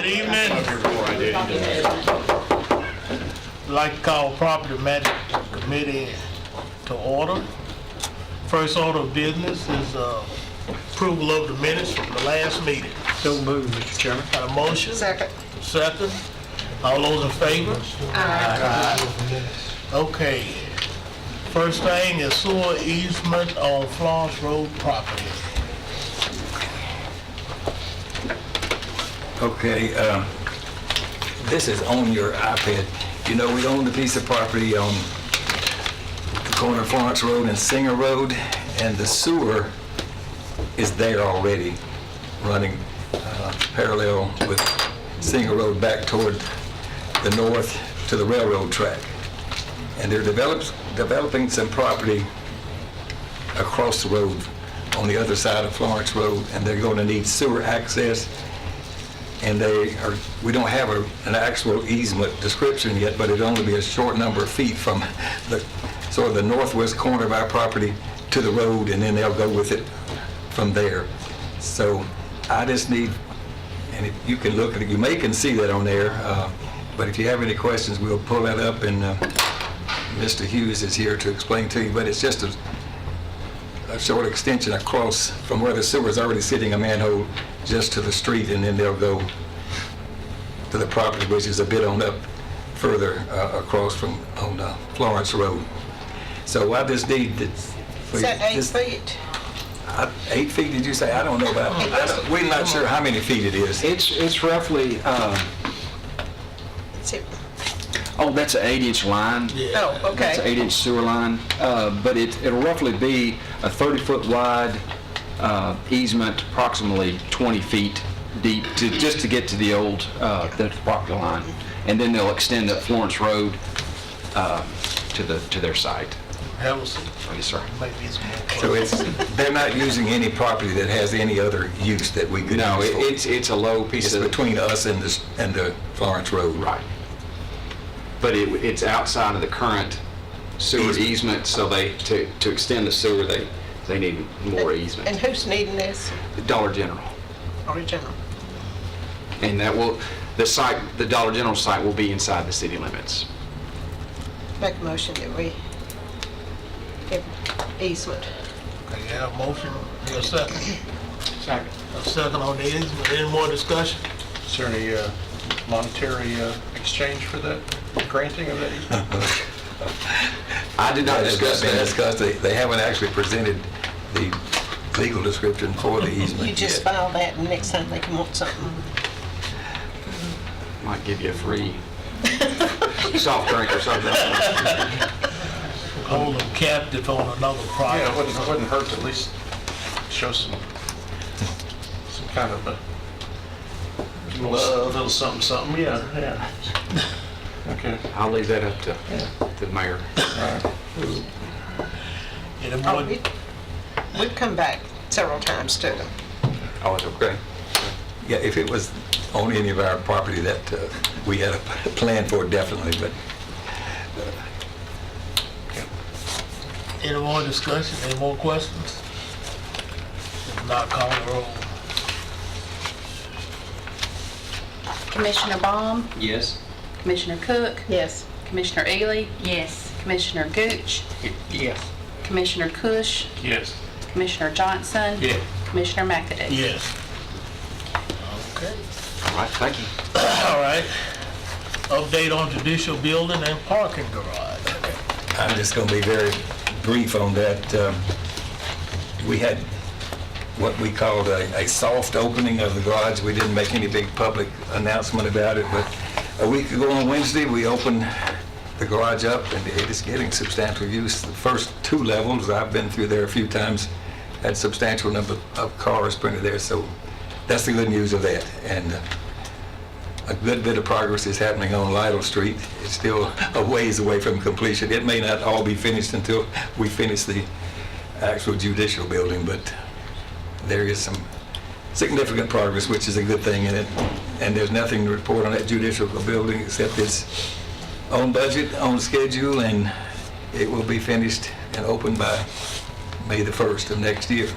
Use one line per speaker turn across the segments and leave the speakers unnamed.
evening. I'd like to call Property Management Committee to order. First order of business is approval of the minutes from the last meeting.
So moved, Mr. Chairman.
Got a motion?
Second.
Second. All those in favor? Aye. Okay. First thing is sewer easement on Florence Road property.
Okay, this is on your iPad. You know, we own a piece of property on the corner of Florence Road and Singer Road, and the sewer is there already, running parallel with Singer Road back toward the north to the railroad track. And they're developing some property across the road on the other side of Florence Road, and they're going to need sewer access. And we don't have an actual easement description yet, but it'll only be a short number of feet from the sort of the northwest corner of our property to the road, and then they'll go with it from there. So I just need, and if you can look at it, you may can see that on there, but if you have any questions, we'll pull that up, and Mr. Hughes is here to explain to you, but it's just a short extension across from where the sewer is already sitting, a manhole just to the street, and then they'll go to the property, which is a bit on up further across from on Florence Road. So I just need to...
Is that 8 feet?
8 feet, did you say? I don't know about it. We're not sure how many feet it is.
It's roughly, oh, that's an 8-inch line.
Oh, okay.
That's an 8-inch sewer line, but it'll roughly be a 30-foot wide easement, approximately 20 feet deep, just to get to the old the property line, and then they'll extend up Florence Road to their site.
Harrison?
Yes, sir.
So they're not using any property that has any other use that we could
No,
use for.
it's a low piece
It's
of
between us and the Florence Road.
right. But it's outside of the current sewer easement, so to extend the sewer, they need more easement.
And who's needing this?
Dollar General.
Original.
And the Dollar General site will be inside the city limits.
Make a motion that we give easement.
Okay, you have a motion, need a second?
Second.
A second on the easement, any more discussion?
Is there any monetary exchange for that, granting of that easement?
I did not
That's
discuss
been
that.
discussed. They haven't actually presented the legal description for the easement
You just
yet.
file that, and next time they can want something.
Might give you a free soft drink or something.
Hold them captive on another project.
Yeah, it wouldn't hurt to at least show some kind of a little something, yeah. Okay.
I'll leave that up to the mayor.
Any
Oh,
more?
we've come back several times to them.
Oh, it's okay.
Yeah, if it was on any of our property that we had a plan for, definitely, but
Any more discussion, any more questions? If not, call the roll.
Commissioner Baum,
Yes.
Commissioner Cook,
Yes.
Commissioner Ely. Yes. Commissioner Gooch,
Yes.
Commissioner Cush,
Yes.
Commissioner Johnson.
Yeah.
Commissioner McAdoo.
Yes. Okay.
All right, thank you.
All right. Update on judicial building and parking garage.
I'm just going to be very brief on that. We had what we called a soft opening of the garage. We didn't make any big public announcement about it, but a week ago on Wednesday, we opened the garage up, and it is getting substantial use. The first 2 levels, I've been through there a few times, had substantial number of cars printed there, so that's the good news of that. And a good bit of progress is happening on Lytle Street. It's still a ways away from completion. It may not all be finished until we finish the actual judicial building, but there is some significant progress, which is a good thing in it. And there's nothing to report on that judicial building except it's on budget, on schedule, and it will be finished and open by May the 1st of next year.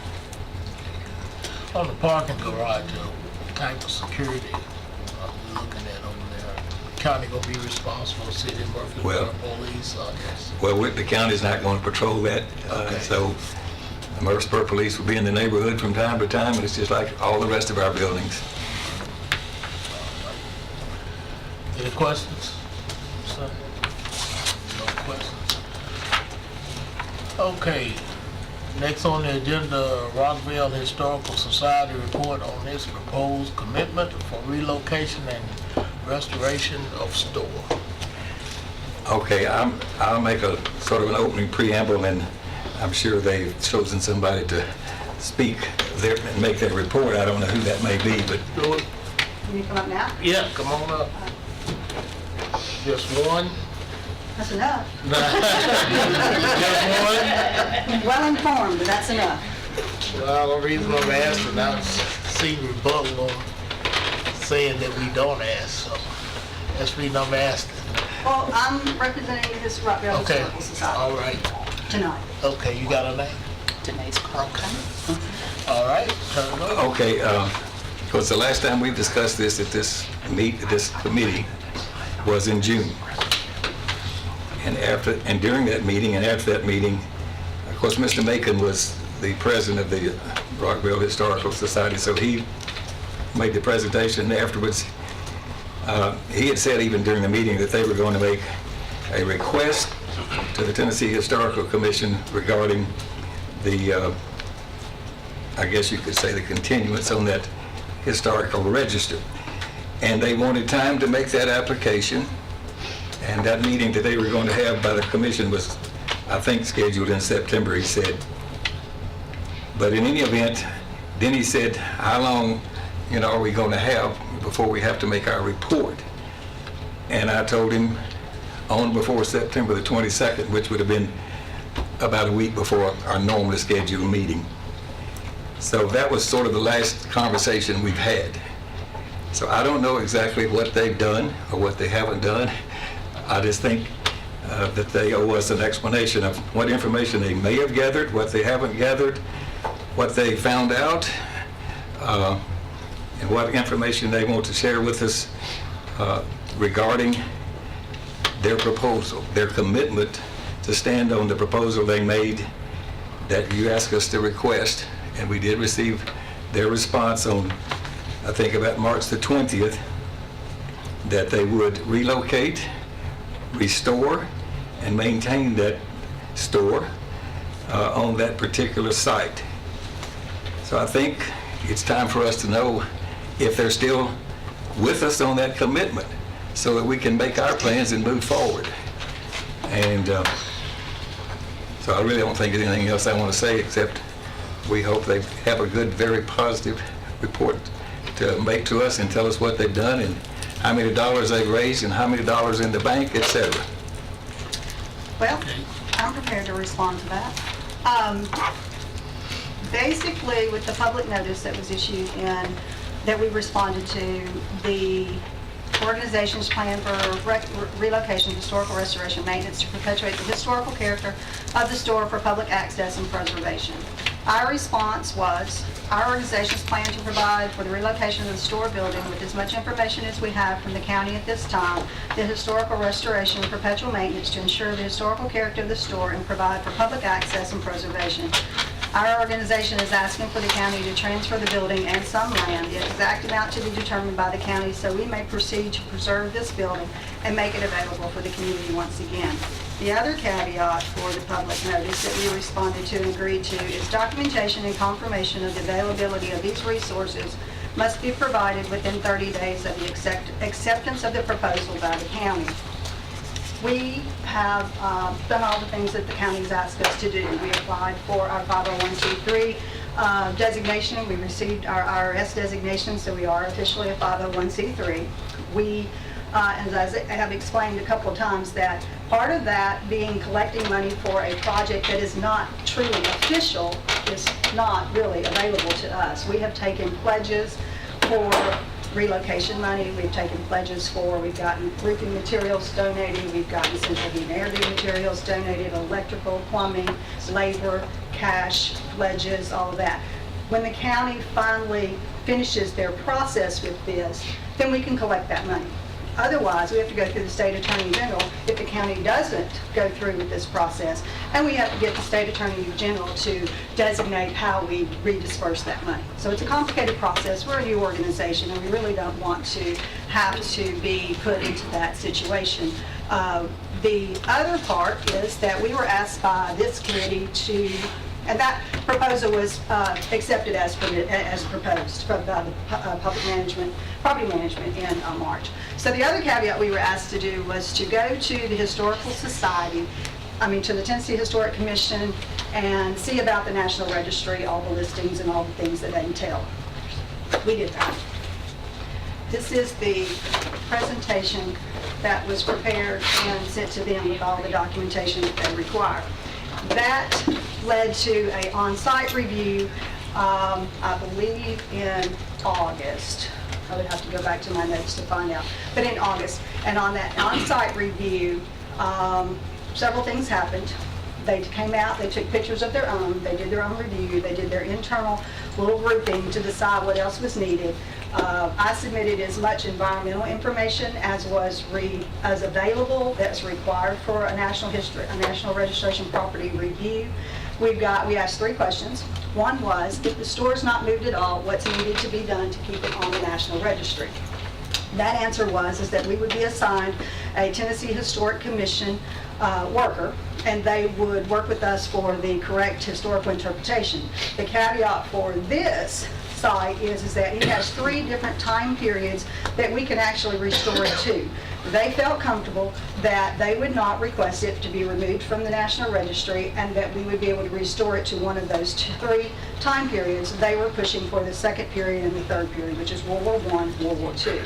On the parking garage, what type of security we looking at over there? County gonna be responsible, city of Murphy,
Well-
police, I guess.
Well, the county's not going to patrol that,
Okay.
so the Murfreesboro Police will be in the neighborhood from time to time, and it's just like all the rest of our buildings.
Any questions? Sir? No questions? Okay, next on the agenda, Rockville Historical Society report on its proposed commitment for relocation and restoration of store.
Okay, I'll make a sort of an opening preamble, and I'm sure they've chosen somebody to speak there and make their report. I don't know who that may be, but
Do it.
Can you come up now?
Yeah, come on up. Just one?
That's enough.
Just one?
Well informed, but that's enough.
Well, the reason I'm asking, I've seen rebuttal on saying that we don't ask, so that's the reason I'm asking.
Well, I'm representing this Rockville
Okay,
Historical
all
Society
right.
tonight.
Okay, you got a name?
Denise Carlton.
All right, turn it over.
okay, because the last time we discussed this at this committee was in June. And during that meeting and after that meeting, of course, Mr. Macon was the president of the Rockville Historical Society, so he made the presentation. And afterwards, he had said even during the meeting that they were going to make a request to the Tennessee Historical Commission regarding the, I guess you could say, the continuance on that historical register. And they wanted time to make that application. And that meeting that they were going to have by the commission was, I think, scheduled in September, he said. But in any event, then he said, how long, are we going to have before we have to make our report? And I told him on before September the 22nd, which would have been about a week before our normally scheduled meeting. So that was sort of the last conversation we've had. So I don't know exactly what they've done or what they haven't done. I just think that they owe us an explanation of what information they may have gathered, what they haven't gathered, what they found out, and what information they want to share with us regarding their proposal, their commitment to stand on the proposal they made that you asked us to request. And we did receive their response on, I think, about March the 20th, that they would relocate, restore, and maintain that store on that particular site. So I think it's time for us to know if they're still with us on that commitment so that we can make our plans and move forward. And so I really don't think there's anything else I want to say except we hope they have a good, very positive report to make to us and tell us what they've done and how many dollars they've raised and how many dollars in the bank, et cetera.
Well, I'm prepared to respond to that. Basically, with the public notice that was issued and that we responded to, the organization's plan for relocation, historical restoration, maintenance to perpetuate the historical character of the store for public access and preservation. Our response was, our organization's plan to provide for the relocation of the store building with as much information as we have from the county at this time, the historical restoration and perpetual maintenance to ensure the historical character of the store and provide for public access and preservation. Our organization is asking for the county to transfer the building and some land, the exact amount to be determined by the county, so we may proceed to preserve this building and make it available for the community once again. The other caveat for the public notice that we responded to and agreed to is documentation and confirmation of the availability of these resources must be provided within 30 days of the acceptance of the proposal by the county. We have done all the things that the county's asked us to do. We applied for our 501c3 designation. We received our IRS designation, so we are officially a 501c3. We, as I have explained a couple of times, that part of that being collecting money for a project that is not truly official is not really available to us. We have taken pledges for relocation money, we've taken pledges for, we've gotten roofing materials donated, we've gotten central heat and air materials donated, electrical, plumbing, labor, cash, pledges, all of that. When the county finally finishes their process with this, then we can collect that money. Otherwise, we have to go through the state attorney general if the county doesn't go through with this process. And we have to get the state attorney general to designate how we redisperse that money. So it's a complicated process. We're a new organization, and we really don't want to have to be put into that situation. The other part is that we were asked by this committee to, and that proposal was accepted as proposed by the property management in March. So the other caveat we were asked to do was to go to the Historical Society, to the Tennessee Historic Commission, and see about the National Registry, all the listings and all the things that they entail. We did that. This is the presentation that was prepared and sent to them with all the documentation that they require. That led to an on-site review, I believe in August. I would have to go back to my notes to find out, but in August. And on that on-site review, several things happened. They came out, they took pictures of their own, they did their own review, they did their internal little grouping to decide what else was needed. I submitted as much environmental information as was available that's required for a national registration property review. We asked 3 questions. One was, if the store is not moved at all, what's needed to be done to keep it on the National Registry? That answer is that we would be assigned a Tennessee Historic Commission worker, and they would work with us for the correct historical interpretation. The caveat for this site is that it has 3 different time periods that we can actually restore it to. They felt comfortable that they would not request it to be removed from the National Registry, and that we would be able to restore it to one of those 3 time periods. They were pushing for the 2nd period and the 3rd period, which is World War I, World War II.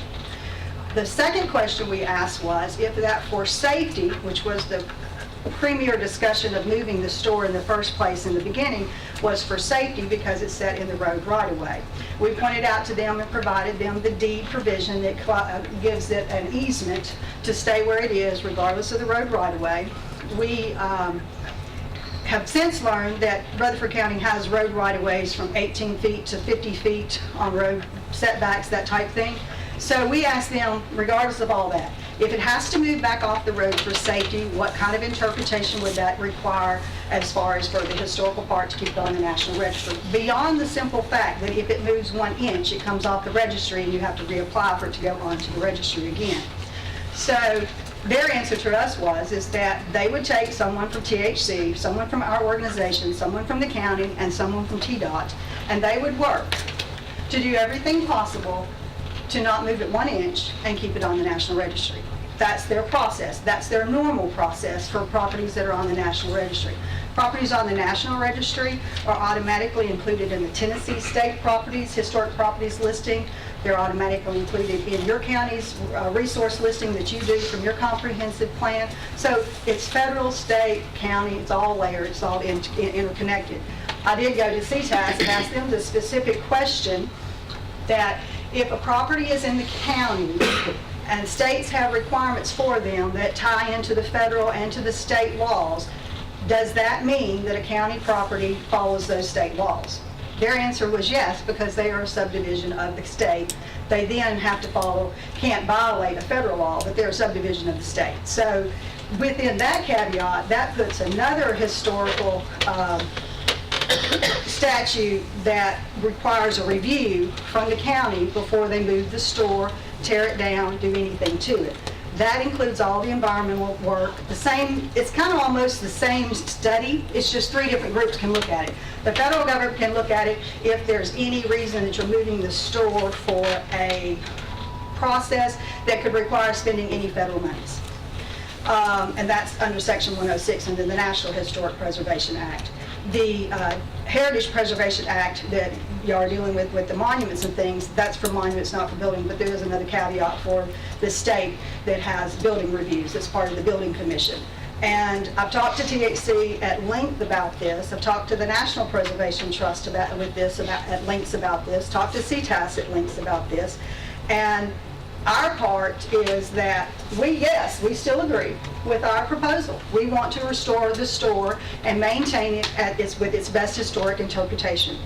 The second question we asked was if that for safety, which was the premier discussion of moving the store in the first place in the beginning, was for safety because it's set in the road right away. We pointed out to them and provided them the deed provision that gives it an easement to stay where it is regardless of the road right away. We have since learned that Rutherford County has road right of ways from 18 feet to 50 feet on road setbacks, that type thing. So we asked them, regardless of all that, if it has to move back off the road for safety, what kind of interpretation would that require as far as for the historical part to keep it on the National Registry? Beyond the simple fact that if it moves 1 inch, it comes off the registry and you have to reapply for it to go onto the registry again. So their answer to us is that they would take someone from THC, someone from our organization, someone from the county, and someone from TDOT, and they would work to do everything possible to not move it 1 inch and keep it on the National Registry. That's their process. That's their normal process for properties that are on the National Registry. Properties on the National Registry are automatically included in the Tennessee State Properties, Historic Properties listing. They're automatically included in your county's resource listing that you do from your comprehensive plan. So it's federal, state, county, it's all layered, it's all interconnected. I did go to CTAS and ask them the specific question that if a property is in the county and states have requirements for them that tie into the federal and to the state laws, does that mean that a county property follows those state laws? Their answer was yes, because they are a subdivision of the state. They then have to can't violate a federal law, but they're a subdivision of the state. So within that caveat, that puts another historical statute that requires a review from the county before they move the store, tear it down, do anything to it. That includes all the environmental work. It's kind of almost the same study, it's just 3 different groups can look at it. The federal government can look at it if there's any reason that you're moving the store for a process that could require spending any federal monies. And that's under Section 106 under the National Historic Preservation Act. The Heritage Preservation Act that you are dealing with the monuments and things, that's for monuments, not for building, but there is another caveat for the state that has building reviews. It's part of the Building Commission. And I've talked to THC at length about this. I've talked to the National Preservation Trust at lengths about this, talked to CTAS at lengths about this. And our part is that we still agree with our proposal. We want to restore the store and maintain it with its best historic interpretation.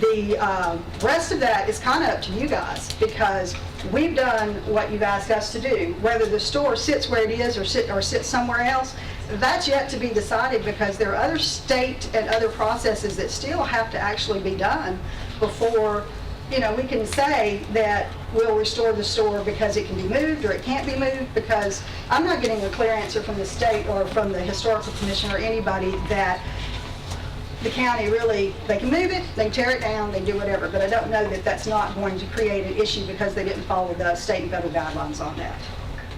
The rest of that is kind of up to you guys, because we've done what you've asked us to do. Whether the store sits where it is or sits somewhere else, that's yet to be decided, because there are other state and other processes that still have to actually be done before, we can say that we'll restore the store because it can be moved or it can't be moved, because I'm not getting a clear answer from the state or from the historical commission or anybody that the county really, they can move it, they can tear it down, they can do whatever, but I don't know that that's not going to create an issue because they didn't follow the state and federal guidelines on that.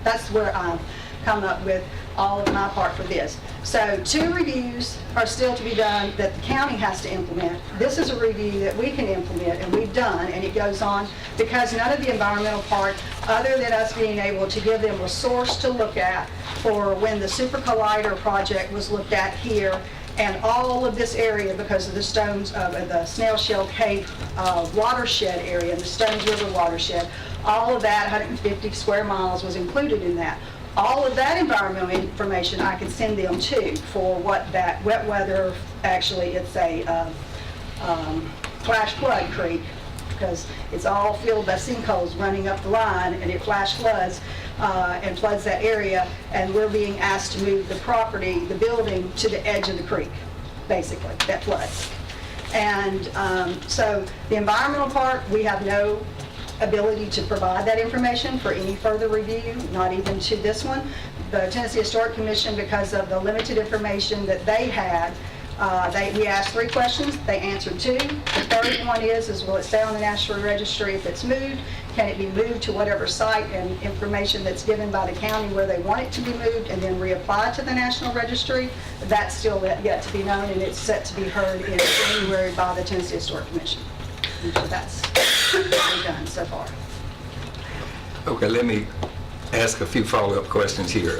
That's where I've come up with all of my part for this. So 2 reviews are still to be done that the county has to implement. This is a review that we can implement, and we've done, and it goes on because none of the environmental part, other than us being able to give them a source to look at for when the Super Collider project was looked at here, and all of this area, because of the Stones, the Snail Shell Cave watershed area, and the Stones River watershed, all of that 150 square miles was included in that. All of that environmental information I could send them to for what that wet weather, actually it's a flash flood creek, because it's all filled by sinkholes running up the line, and it flash floods and floods that area, and we're being asked to move the property, the building, to the edge of the creek, basically, that floods. And so the environmental part, we have no ability to provide that information for any further review, not even to this one. The Tennessee Historic Commission, because of the limited information that they had, we asked 3 questions, they answered 2. The third one is will it stay on the National Registry if it's moved? Can it be moved to whatever site and information that's given by the county where they want it to be moved and then reapplied to the National Registry? That's still yet to be known, and it's set to be heard in January by the Tennessee Historic Commission. And so that's what we've done so far.
Okay, let me ask a few follow-up questions here.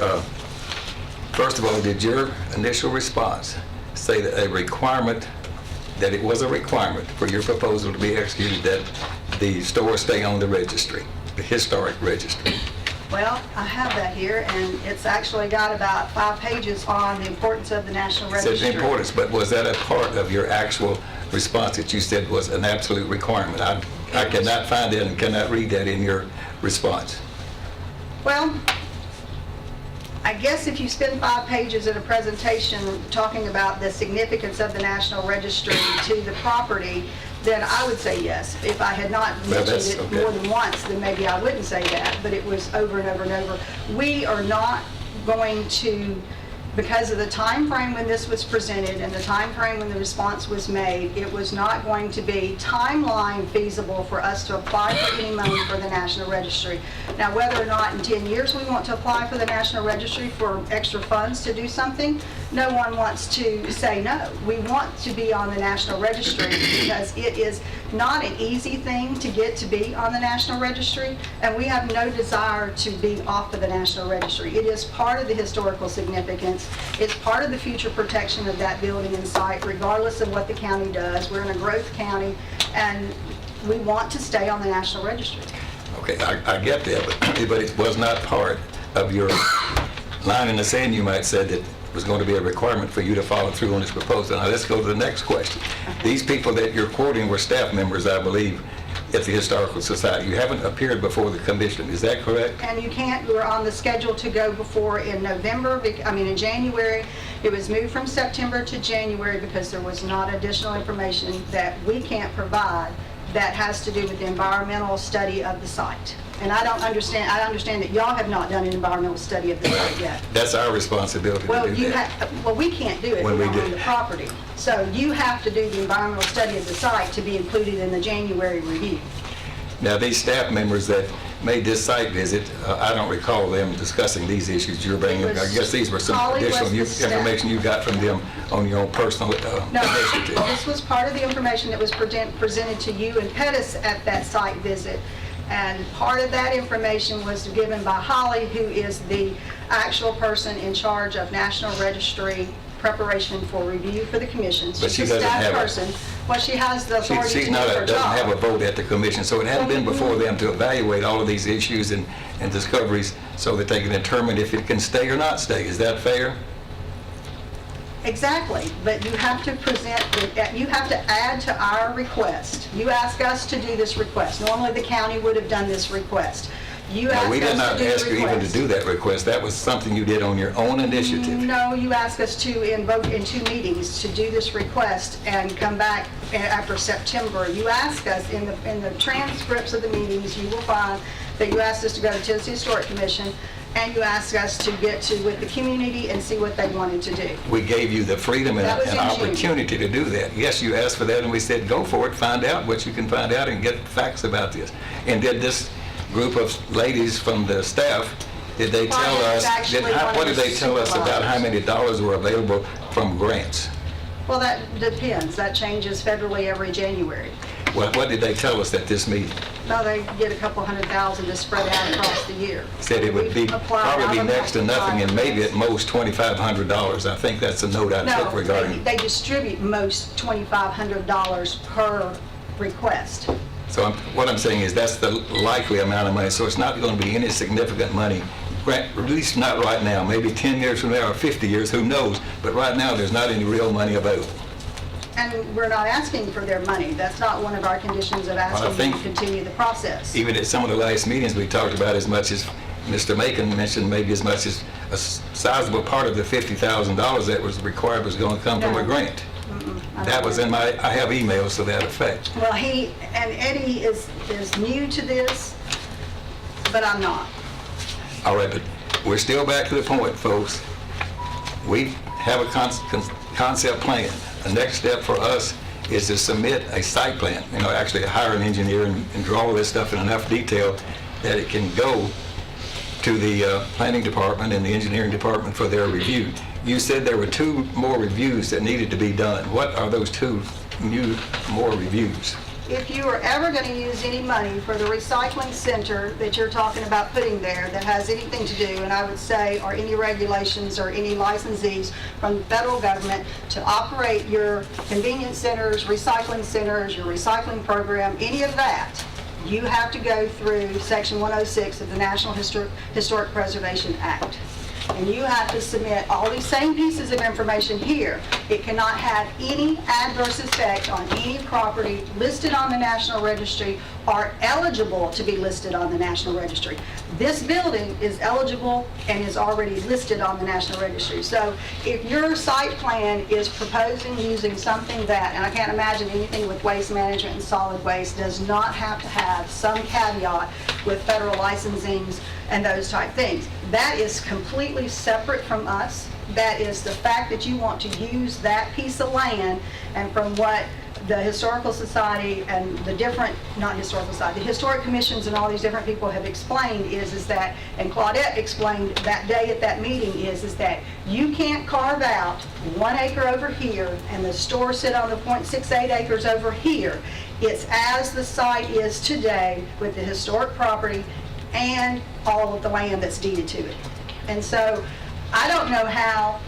First of all, did your initial response say that that it was a requirement for your proposal to be executed that the store stay on the registry, the historic registry?
Well, I have that here, and it's actually got about 5 pages on the importance of the National
It
Registry.
says importance, but was that a part of your actual response that you said was an absolute requirement? I cannot find it and cannot read that in your response.
Well, I guess if you spend 5 pages in a presentation talking about the significance of the National Registry to the property, then I would say yes. If I had not
Well,
mentioned
that's
it
okay.
more than once, then maybe I wouldn't say that, but it was over and over and over. We are not going to, because of the time frame when this was presented and the time frame when the response was made, it was not going to be timeline feasible for us to apply for any money for the National Registry. Now, whether or not in 10 years we want to apply for the National Registry for extra funds to do something, no one wants to say no. We want to be on the National Registry because it is not an easy thing to get to be on the National Registry, and we have no desire to be off of the National Registry. It is part of the historical significance. It's part of the future protection of that building and site, regardless of what the county does. We're in a growth county, and we want to stay on the National Registry.
Okay, I get that, but it was not part of your line in the sand, you might say, that it was going to be a requirement for you to follow through on this proposal. Now, let's go to the next question. These people that you're quoting were staff members, I believe, at the Historical Society. You haven't appeared before the commission, is that correct?
And you can't, we're on the schedule to go before in in January. It was moved from September to January because there was not additional information that we can't provide that has to do with the environmental study of the site. And I understand that y'all have not done an environmental study of the site yet.
That's our responsibility
Well,
to do that.
we can't do it
When we
on
do.
the property. So you have to do the environmental study of the site to be included in the January review.
Now, these staff members that made this site visit, I don't recall them discussing these issues you're bringing. I guess these were some
Holly was
additional
the staff.
information you got from them on your own personal
No,
initiative.
this was part of the information that was presented to you and Pettis at that site visit. And part of that information was given by Holly, who is the actual person in charge of National Registry preparation for review for the commission.
But she
She's a
doesn't
staff
have a-
person. Well, she has the authority to
She's
do
not,
her
doesn't
job.
have a vote at the commission, so it hadn't been before them to evaluate all of these issues and discoveries so that they can determine if it can stay or not stay. Is that fair?
Exactly, but you have to present, you have to add to our request. You ask us to do this request. Normally, the county would have done this request. You
No,
ask
we did
us
not
to do the
ask you even to
request.
do that request. That was something you did on your own initiative.
No, you asked us to invoke in 2 meetings to do this request and come back after September. You asked us, in the transcripts of the meetings, you will find that you asked us to go to Tennessee Historic Commission, and you asked us to get to with the community and see what they wanted to do.
We gave you the freedom and
That was
an
in June.
opportunity to do that. Yes, you asked for that, and we said, go for it, find out what you can find out and get facts about this. And did this group of ladies from the staff, did they tell
Claudia is
us,
actually one
what
of
did
the
they tell us about how many dollars were available from grants?
Well, that depends. That changes federally every January.
What did they tell us at this meeting?
No, they get a couple $100,000 to spread out across the year.
Said it would be,
We've applied
probably be
out of
next to
that
nothing, and maybe at
$500,000.
most $2,500. I think that's a note I took
No,
regarding.
they distribute most $2,500 per request.
So what I'm saying is that's the likely amount of money, so it's not going to be any significant money, at least not right now. Maybe 10 years from now or 50 years, who knows? But right now, there's not any real money available.
And we're not asking for their money. That's not one of our conditions of asking them
think-
to continue the process.
Even at some of the last meetings, we talked about as much as, Mr. Macon mentioned maybe as much as a sizable part of the $50,000 that was required was going to come from a
No.
grant.
I
That
don't
was
know.
in my, I have emails to that effect.
Well, Eddie is new to this, but I'm not.
All right, but we're still back to the point, folks. We have a concept plan. The next step for us is to submit a site plan, actually hire an engineer and draw all this stuff in enough detail that it can go to the planning department and the engineering department for their review. You said there were 2 more reviews that needed to be done. What are those 2 more reviews?
If you are ever going to use any money for the recycling center that you're talking about putting there that has anything to do, and I would say, or any regulations or any licensees from the federal government to operate your convenience centers, your recycling program, any of that, you have to go through Section 106 of the National Historic Preservation Act. And you have to submit all these same pieces of information here. It cannot have any adverse effect on any property listed on the National Registry or eligible to be listed on the National Registry. This building is eligible and is already listed on the National Registry. So if your site plan is proposing using something that, and I can't imagine anything with waste management and solid waste, does not have to have some caveat with federal licensings and those type things. That is completely separate from us. That is the fact that you want to use that piece of land, and from what the Historical Society and the different, not Historical Society, the Historic Commissions and all these different people have explained is that, and Claudette explained that day at that meeting is that you can't carve out 1 acre over here and the store sit on the 0.68 acres over here. It's as the site is today with the historic property and all of the land that's deeded to it. And so I don't know how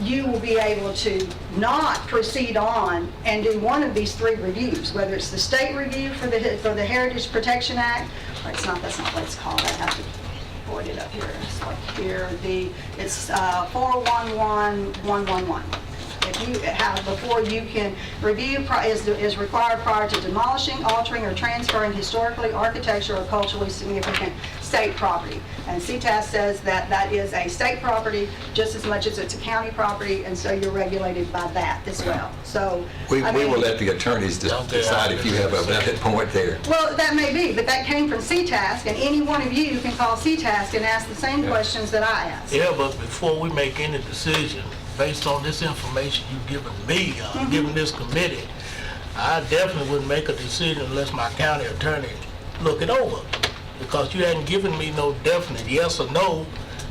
you will be able to not proceed on and do one of these 3 reviews, whether it's the state review for the Heritage Protection Act, or it's not, that's not what it's called. I have to void it up here. It's like here, it's 411111. If you have, before you can review is required prior to demolishing, altering, or transferring historically, architecturally, or culturally significant state property. And CTAS says that that is a state property just as much as it's a county property, and so you're regulated by that as well. So
We
I mean,
will let the attorneys decide if you have a valid point there.
well, that may be, but that came from CTAS, and any one of you can call CTAS and ask the same questions that I asked.
Yeah, but before we make any decision, based on this information you've given me, given this committee, I definitely wouldn't make a decision unless my county attorney look it over. Because you hadn't given me no definite yes or no,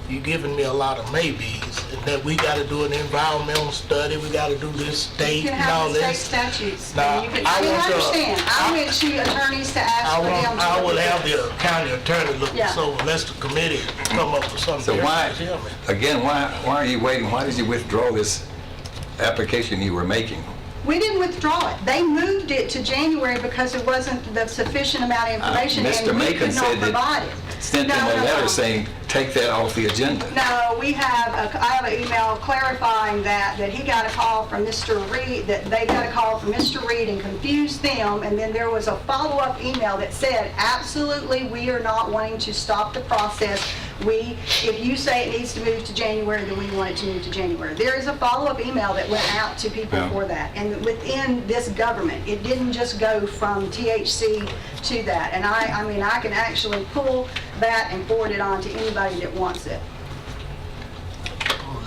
you're giving me a lot of maybes. And that we gotta do an environmental study, we gotta do this state
You can
and all
have the state
this.
statutes.
Now,
and you can,
I
I mean,
want
I
to-
understand. I went to attorneys to ask for them to.
I will
look
have
at this.
the county attorney look
Yeah.
this over, unless the committee come up with something.
So why,
different. Tell me.
again, why are you waiting? Why did you withdraw this application you were making?
We didn't withdraw it. They moved it to January because there wasn't the sufficient amount of information,
Mr.
and we
Macon
could not
said
provide it.
that, sent them
No,
a
no,
letter
no.
saying, take that off the agenda.
No, I have an email clarifying that he got a call from Mr. Reed, that they got a call from Mr. Reed and confused them, and then there was a follow-up email that said, absolutely, we are not wanting to stop the process. If you say it needs to move to January, then we want it to move to January. There is a follow-up email that went out to people
Yeah.
for that, and within this government, it didn't just go from THC to that, and I mean, I can actually pull that and forward it on to anybody that wants it.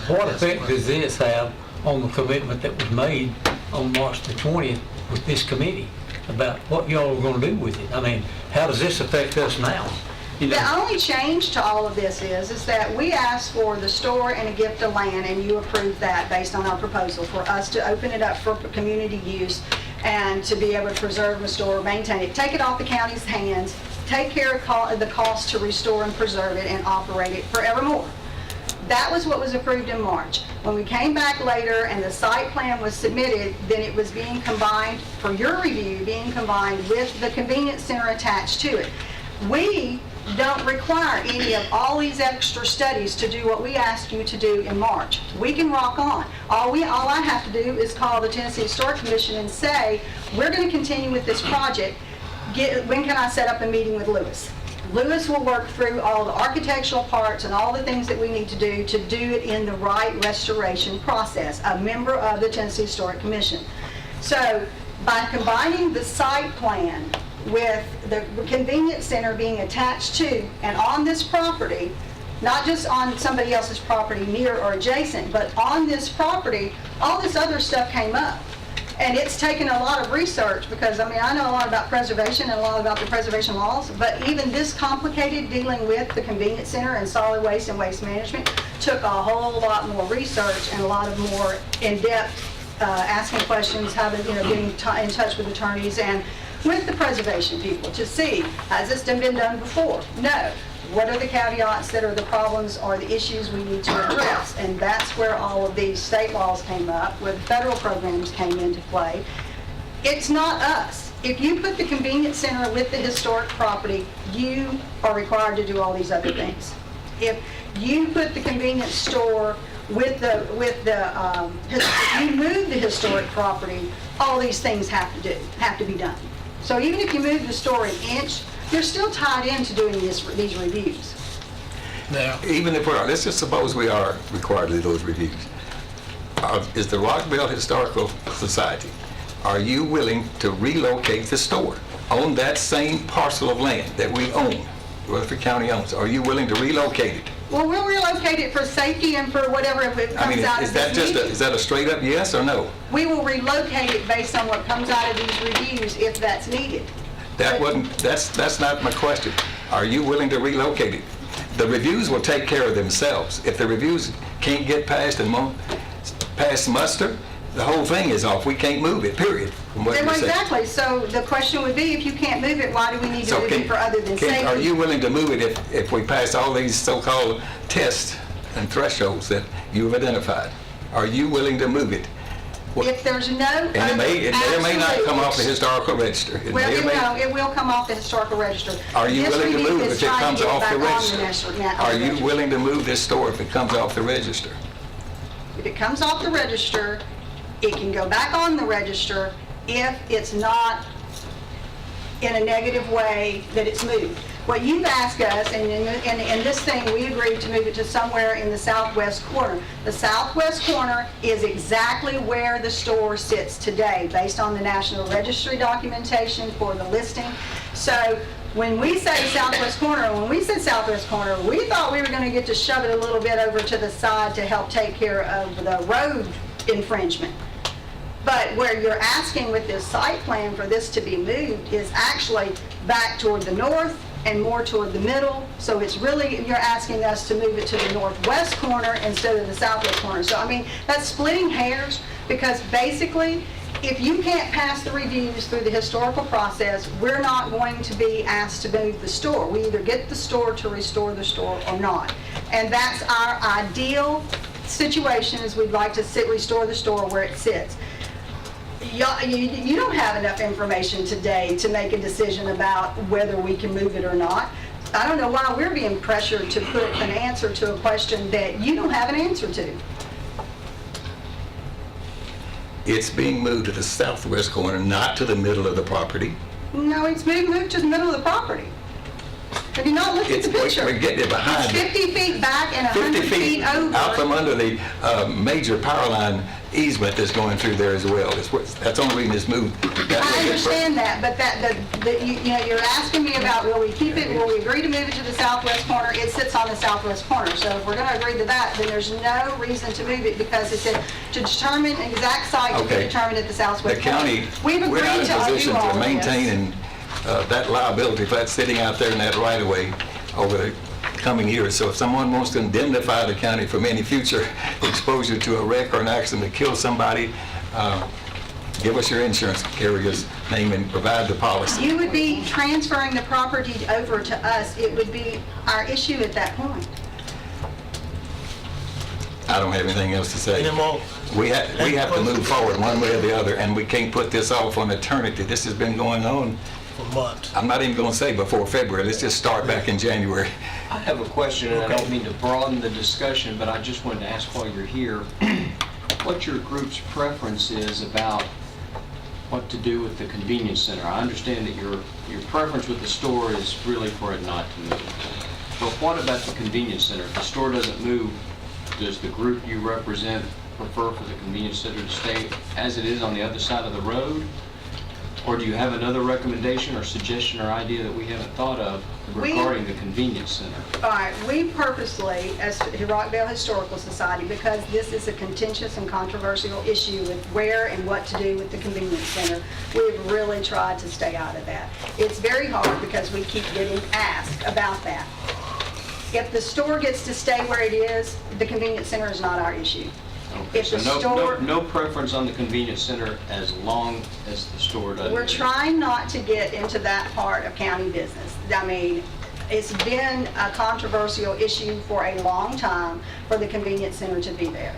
What effect does this have on the commitment that was made on March the 20th with this committee about what y'all are going to do with it? I mean, how does this affect us now? You know,
The only change to all of this is that we asked for the store and a gift of land, and you approved that based on our proposal for us to open it up for community use and to be able to preserve, restore, maintain it, take it off the county's hands, take care of the cost to restore and preserve it and operate it forevermore. That was what was approved in March. When we came back later and the site plan was submitted, then it was being combined, for your review, being combined with the convenience center attached to it. We don't require any of all these extra studies to do what we asked you to do in March. We can rock on. All I have to do is call the Tennessee Historic Commission and say, we're going to continue with this project. When can I set up a meeting with Lewis? Lewis will work through all the architectural parts and all the things that we need to do it in the right restoration process, a member of the Tennessee Historic Commission. So by combining the site plan with the convenience center being attached to and on this property, not just on somebody else's property near or adjacent, but on this property, all this other stuff came up. And it's taken a lot of research because, I mean, I know a lot about preservation and a lot about the preservation laws, but even this complicated dealing with the convenience center and solid waste and waste management took a whole lot more research and a lot of more in-depth asking questions, getting in touch with attorneys and with the preservation people to see, has this been done before? No. What are the caveats that are the problems or the issues we need to address? And that's where all of these state laws came up, where the federal programs came into play. It's not us. If you put the convenience center with the historic property, you are required to do all these other things. If you put the convenience store if you move the historic property, all these things have to be done. So even if you move the store an inch, you're still tied into doing these reviews.
Now,
Even if let's just suppose we are required to do those reviews. Is the Rockville Historical Society, are you willing to relocate the store on that same parcel of land that we own, Rutherford County owns? Are you willing to relocate it?
Well, we'll relocate it for safety and for whatever if it
I mean,
comes out
is
of
that
this meeting.
is that a straight up yes or no?
We will relocate it based on what comes out of these reviews if that's needed.
That's not my question. Are you willing to relocate it? The reviews will take care of themselves. If the reviews can't get passed and won't pass muster, the whole thing is off. We can't move it, period. From what you're saying.
Exactly. So the question would be, if you can't move it, why do we need to
So
move it for other than safety?
are you willing to move it if we pass all these so-called tests and thresholds that you've identified? Are you willing to move it?
If there's no
And it may or may not come off the historical register. It
Well,
may or may-
it will come off the historical register.
Are you
This
willing to
review
move
is
if it
trying to
comes
get
off the
back on
register?
on
Are
the
you
register.
willing to move this store if it comes off the register?
If it comes off the register, it can go back on the register if it's not in a negative way that it's moved. What you've asked us, and in this thing, we agreed to move it to somewhere in the southwest corner. The southwest corner is exactly where the store sits today, based on the National Registry documentation for the listing. So when we say southwest corner, when we said southwest corner, we thought we were going to get to shove it a little bit over to the side to help take care of the road infringement. But where you're asking with this site plan for this to be moved is actually back toward the north and more toward the middle. So it's really, you're asking us to move it to the northwest corner instead of the southwest corner. So I mean, that's splitting hairs, because basically, if you can't pass the reviews through the historical process, we're not going to be asked to move the store. We either get the store to restore the store or not. And that's our ideal situation, is we'd like to restore the store where it sits. You don't have enough information today to make a decision about whether we can move it or not. I don't know why we're being pressured to put an answer to a question that you don't have an answer to.
It's being moved to the southwest corner, not to the middle of the property.
No, it's being moved to the middle of the property. Have you not looked at the picture?
We're getting it behind
It's
it.
50 feet back and
50
100 feet over.
out from under the major power line easement that's going through there as well. That's the only reason it's moved.
I understand that, but you know, you're asking me about, will we keep it, will we agree to move it to the southwest corner? It sits on the southwest corner, so if we're gonna agree to that, then there's no reason to move it, because it said to determine an exact site to be
Okay.
determined at the
The
southwest corner.
county,
We've
we're not
agreed
in
to
position
do all
to
of
maintain
this.
and that liability for that sitting out there in that right of way over the coming years. So if someone wants to indemnify the county from any future exposure to a wreck or an accident that kills somebody, give us your insurance carrier's name and provide the policy.
You would be transferring the property over to us. It would be our issue at that point.
I don't have anything else to say.
Any more?
We have to move forward one way or the other, and we can't put this off on eternity. This has been going on,
For months.
I'm not even going to say before February. Let's just start back in January.
I have a question, and I don't mean to broaden the discussion, but I just wanted to ask while you're here, what your group's preference is about what to do with the convenience center. I understand that your preference with the store is really for it not to move. But what about the convenience center? If the store doesn't move, does the group you represent prefer for the convenience center to stay as it is on the other side of the road? Or do you have another recommendation or suggestion or idea that we haven't thought of regarding the convenience center?
All right, we purposely, as the Rockdale Historical Society, because this is a contentious and controversial issue with where and what to do with the convenience center, we've really tried to stay out of that. It's very hard because we keep getting asked about that. If the store gets to stay where it is, the convenience center is not our issue.
Okay,
If
so
the store,
no preference on the convenience center as long as the store doesn't.
we're
move.
trying not to get into that part of county business. I mean, it's been a controversial issue for a long time for the convenience center to be there.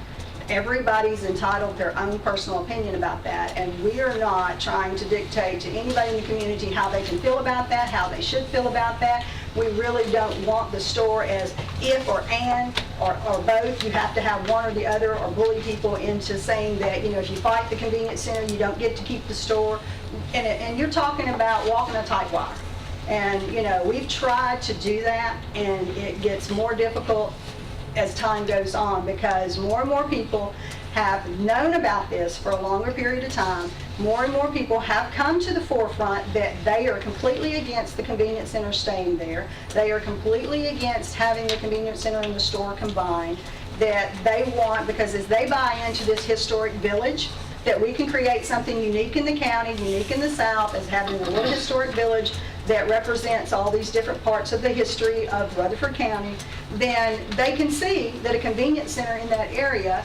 Everybody's entitled their own personal opinion about that, and we are not trying to dictate to anybody in the community how they can feel about that, how they should feel about that. We really don't want the store as if or and or both. You have to have one or the other, or bully people into saying that, you know, if you fight the convenience center, you don't get to keep the store. And you're talking about walking a tight wire. And, you know, we've tried to do that, and it gets more difficult as time goes on, because more and more people have known about this for a longer period of time. More and more people have come to the forefront that they are completely against the convenience center staying there. They are completely against having the convenience center and the store combined. That they want, because as they buy into this historic village, that we can create something unique in the county, unique in the South, as having a little historic village that represents all these different parts of the history of Rutherford County, then they can see that a convenience center in that area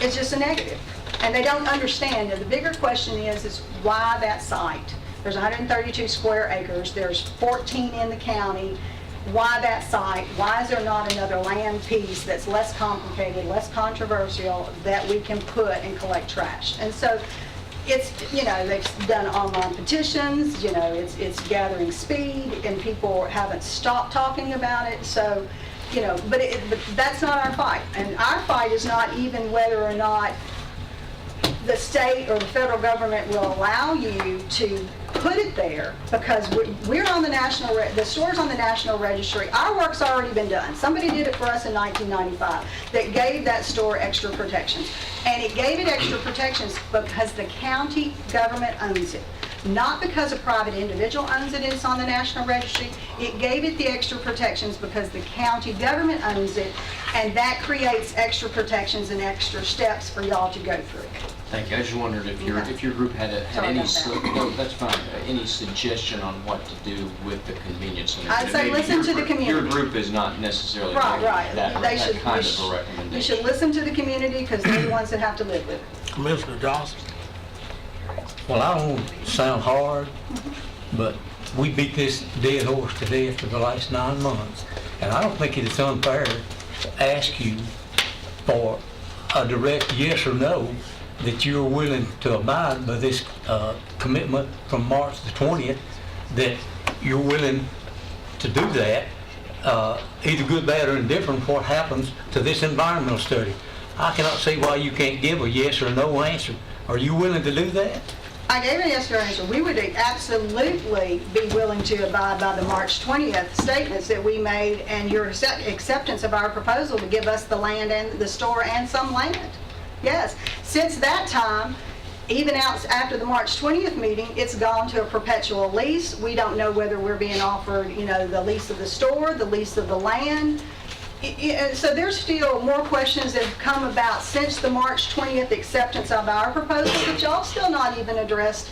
is just a negative. And they don't understand. And the bigger question is why that site? There's 132 square acres, there's 14 in the county. Why that site? Why is there not another land piece that's less complicated, less controversial, that we can put and collect trash? And so it's, you know, they've done online petitions, you know, it's gathering speed, and people haven't stopped talking about it. So, you know, but that's not our fight. And our fight is not even whether or not the state or the federal government will allow you to put it there, because we're on the national, the store's on the National Registry. Our work's already been done. Somebody did it for us in 1995 that gave that store extra protections. And it gave it extra protections because the county government owns it. Not because a private individual owns it and it's on the National Registry. It gave it the extra protections because the county government owns it, and that creates extra protections and extra steps for y'all to go through.
Thank you. I just wondered if your group had
Sorry
any,
about that.
no, that's fine, any suggestion on what to do with the convenience center.
I'd say
Maybe
listen
your
to the
group-
community.
Your group is not necessarily
Right,
making
right.
that
They should,
kind
we
of a recommendation.
You should listen to the community, because they're the ones that have to live with it.
Commissioner Johnson?
Well, I don't sound hard, but we beat this dead horse to death for the last 9 months. And I don't think it is unfair to ask you for a direct yes or no that you're willing to abide by this commitment from March the 20th, that you're willing to do that either good, bad, or indifferent, what happens to this environmental study. I cannot see why you can't give a yes or no answer. Are you willing to do that?
I gave an yes or answer. We would absolutely be willing to abide by the March 20th statements that we made and your acceptance of our proposal to give us the land and the store and some land. Yes. Since that time, even out after the March 20th meeting, it's gone to a perpetual lease. We don't know whether we're being offered, the lease of the store, the lease of the land. So there's still more questions that have come about since the March 20th acceptance of our proposal, but y'all still not even addressed,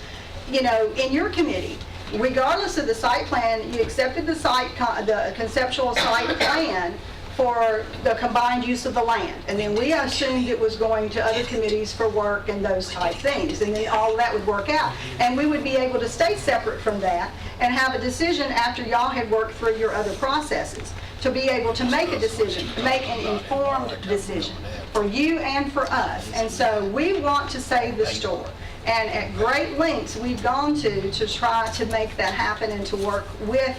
in your committee. Regardless of the site plan, you accepted the conceptual site plan for the combined use of the land. And then we assumed it was going to other committees for work and those type things. And then all of that would work out. And we would be able to stay separate from that and have a decision after y'all had worked through your other processes, to be able to make a decision, make an informed decision for you and for us. And so we want to save the store. And at great lengths we've gone to try to make that happen and to work with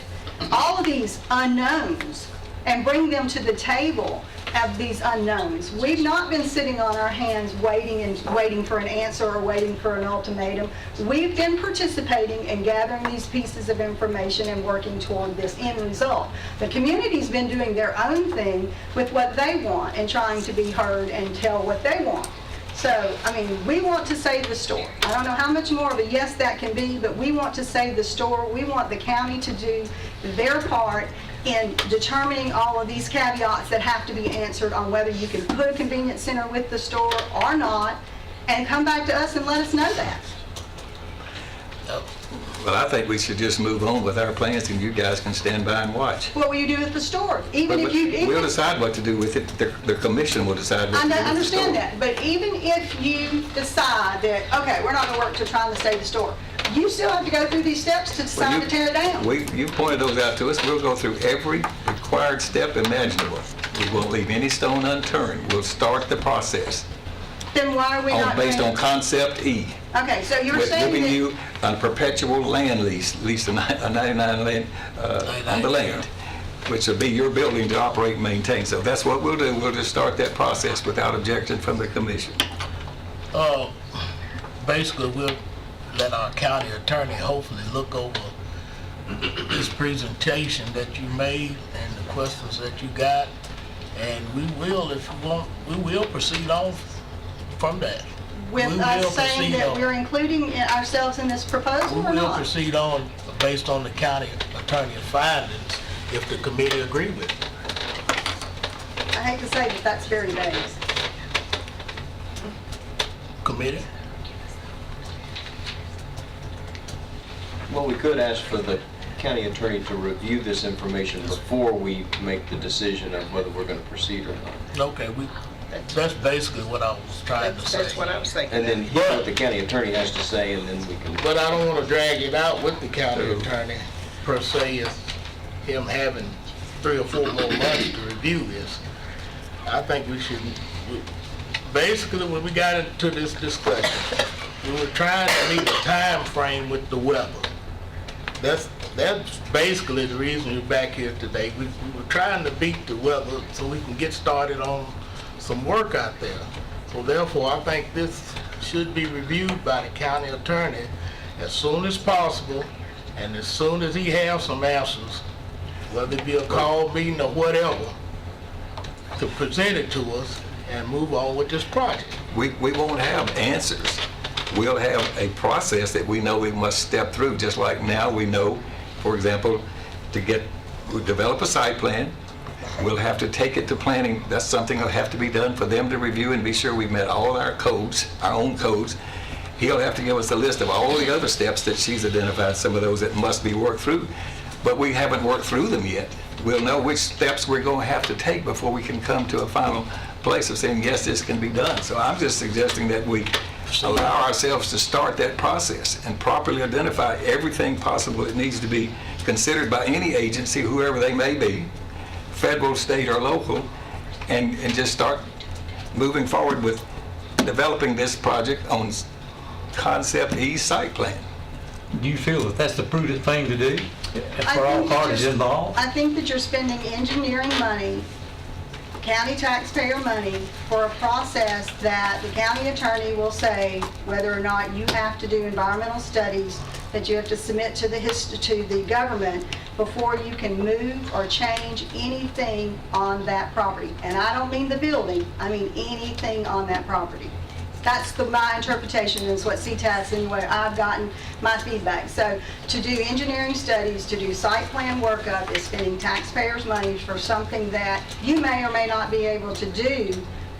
all of these unknowns and bring them to the table of these unknowns. We've not been sitting on our hands waiting for an answer or waiting for an ultimatum. We've been participating and gathering these pieces of information and working toward this end result. The community's been doing their own thing with what they want and trying to be heard and tell what they want. So, we want to save the store. I don't know how much more of a yes that can be, but we want to save the store. We want the county to do their part in determining all of these caveats that have to be answered on whether you can put a convenience center with the store or not, and come back to us and let us know that.
Well, I think we should just move on with our plans, and you guys can stand by and watch.
What will you do with the store?
We'll decide what to do with it. The commission will decide what to do with the store.
I understand that, but even if you decide that, okay, we're not going to work to try to save the store, you still have to go through these steps to decide to tear it down.
You pointed those out to us. We'll go through every required step imaginable. We won't leave any stone unturned. We'll start the process.
Then why are we not
based
doing
on concept E.
Okay, so you're
We're
saying
giving
that...
you a perpetual land lease a 99 land on the land, which will be your building to operate and maintain. So that's what we'll do. We'll just start that process without objection from the commission.
Basically, we'll let our county attorney hopefully look over this presentation that you made and the questions that you got, and we will, if you want, we will proceed on from that.
With
We
us
will
saying
proceed
that
on.
we're including ourselves in this proposal or
We will
not?
proceed on based on the county attorney's findings if the committee agree with it.
I hate to say that that's very vague.
Committee?
Well, we could ask for the county attorney to review this information before we make the decision of whether we're going to proceed or not.
Okay, that's basically what I was trying to say.
That's what I was thinking.
And then hear what the county attorney has to say, and then we can...
But I don't want to drag it out with the county attorney, per se, as him having 3 or 4 more months to review this. I think we should, basically, when we got into this discussion, we were trying to meet a time frame with the weather. That's basically the reason we're back here today. We were trying to beat the weather so we can get started on some work out there. So therefore, I think this should be reviewed by the county attorney as soon as possible, and as soon as he has some answers, whether it be a call meeting or whatever, to present it to us and move on with this project.
We won't have answers. We'll have a process that we know we must step through, just like now we know, for example, we develop a site plan, we'll have to take it to planning. That's something that'll have to be done for them to review and be sure we've met all our codes, our own codes. He'll have to give us a list of all the other steps that she's identified, some of those that must be worked through. But we haven't worked through them yet. We'll know which steps we're going to have to take before we can come to a final place of saying, yes, this can be done. So I'm just suggesting that we allow ourselves to start that process and properly identify everything possible that needs to be considered by any agency, whoever they may be, federal, state, or local, and just start moving forward with developing this project on concept E site plan.
Do you feel that that's the prudent thing to do? for all parties involved.
I think that you're spending engineering money, county taxpayer money, for a process that the county attorney will say whether or not you have to do environmental studies that you have to submit to the government before you can move or change anything on that property. And I don't mean the building, I mean anything on that property. That's my interpretation, is what CTAS, anyway, I've gotten my feedback. So to do engineering studies, to do site plan workup is spending taxpayers' money for something that you may or may not be able to do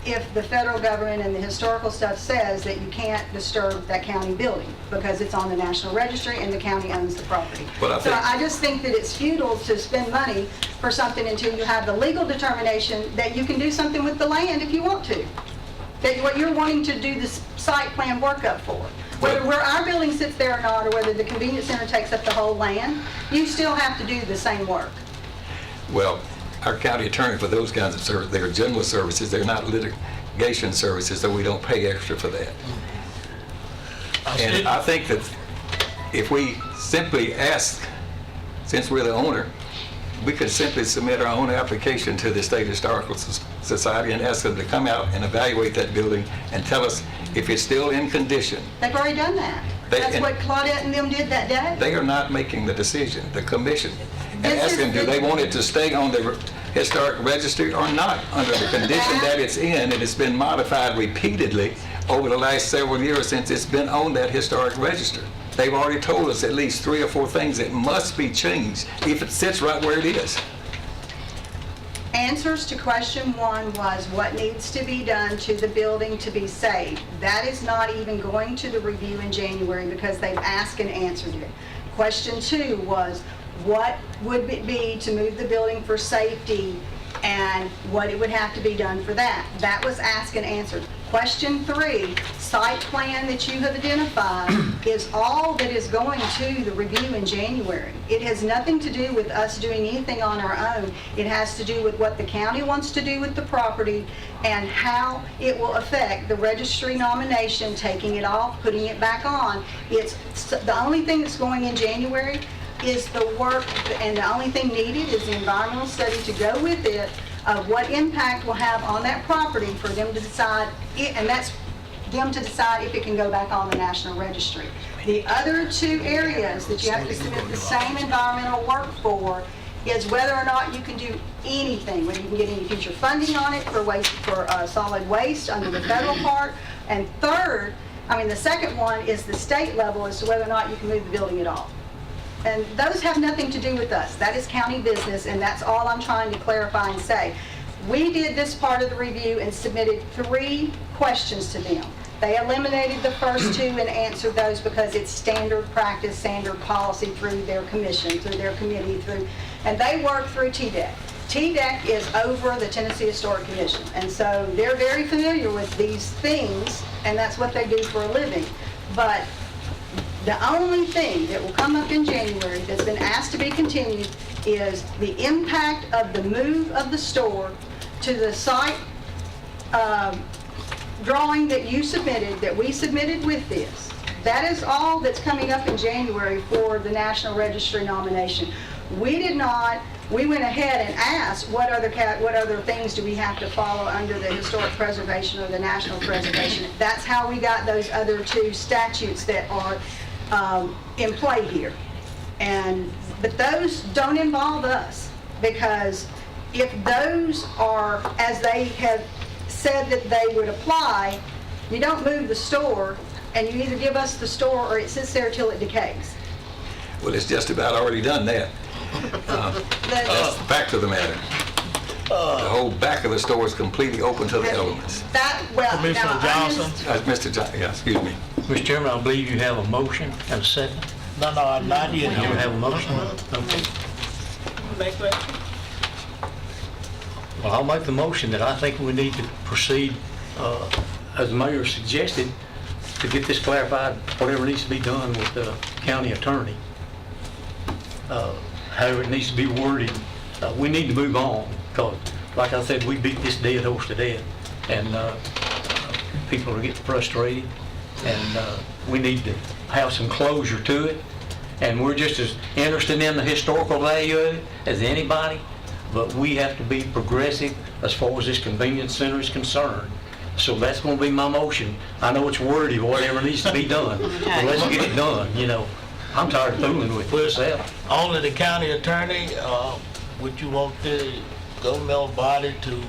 if the federal government and the historical stuff says that you can't disturb that county building because it's on the National Registry and the county owns the property. So I just think that it's futile to spend money for something until you have the legal determination that you can do something with the land if you want to. That what you're wanting to do this site plan workup for. Whether where our building sits there or not, or whether the convenience center takes up the whole land, you still have to do the same work.
Well, our county attorney for those kinds of services, they're general services, they're not litigation services, so we don't pay extra for that. And I think that if we simply ask, since we're the owner, we could simply submit our own application to the State Historical Society and ask them to come out and evaluate that building and tell us if it's still in condition.
They've already done that. That's what Claudette and them did that day.
They are not making the decision, the commission. And ask them, do they want it to stay on the historic registry or not, under the condition that it's in, and it's been modified repeatedly over the last several years since it's been on that historic register. They've already told us at least 3 or 4 things that must be changed if it sits right where it is.
Answers to question 1 was what needs to be done to the building to be saved. That is not even going to the review in January because they've asked and answered it. Question 2 was what would it be to move the building for safety and what it would have to be done for that. That was asked and answered. Question 3, site plan that you have identified is all that is going to the review in January. It has nothing to do with us doing anything on our own. It has to do with what the county wants to do with the property and how it will affect the registry nomination, taking it off, putting it back on. It's the only thing that's going in January is the work, and the only thing needed is the environmental study to go with it of what impact will have on that property for them to decide, and that's them to decide if it can go back on the National Registry. The other 2 areas that you have to submit the same environmental work for is whether or not you can do anything, whether you can get any future funding on it for waste, for solid waste under the federal part. And the second one is the state level as to whether or not you can move the building at all. And those have nothing to do with us. That is county business, and that's all I'm trying to clarify and say. We did this part of the review and submitted 3 questions to them. They eliminated the first 2 and answered those because it's standard practice, standard policy through their commission, through their committee, and they work through TDEC. TDEC is over the Tennessee Historic Commission, and so they're very familiar with these things, and that's what they do for a living. But the only thing that will come up in January that's been asked to be continued is the impact of the move of the store to the site drawing that you submitted, that we submitted with this. That is all that's coming up in January for the National Registry nomination. We went ahead and asked what other things do we have to follow under the historic preservation or the national preservation. That's how we got those other 2 statutes that are in play here. But those don't involve us, because if those are, as they have said that they would apply, you don't move the store, and you either give us the store or it sits there till it decays.
Well, it's just about already done that. That's the fact of the matter. The whole back of the store is completely open to the elements.
Commissioner Johnson?
Mr. Johnson, yeah, excuse me.
Mr. Chairman, I believe you have a motion and a second.
No, not yet.
You don't have a motion? Okay. Well, I'll make the motion that I think we need to proceed, as the mayor suggested, to get this clarified, whatever needs to be done with the county attorney. However it needs to be worded. We need to move on, because, like I said, we beat this dead horse to death, and people are getting frustrated, and we need to have some closure to it. and we're just as interested in the historical value of it as anybody, but we have to be progressive as far as this convenience center is concerned. So that's gonna be my motion. I know it's wordy, whatever needs to be done, but let's get it done, you know. I'm tired of fooling with myself.
Only the county attorney, would you want the governmental body to,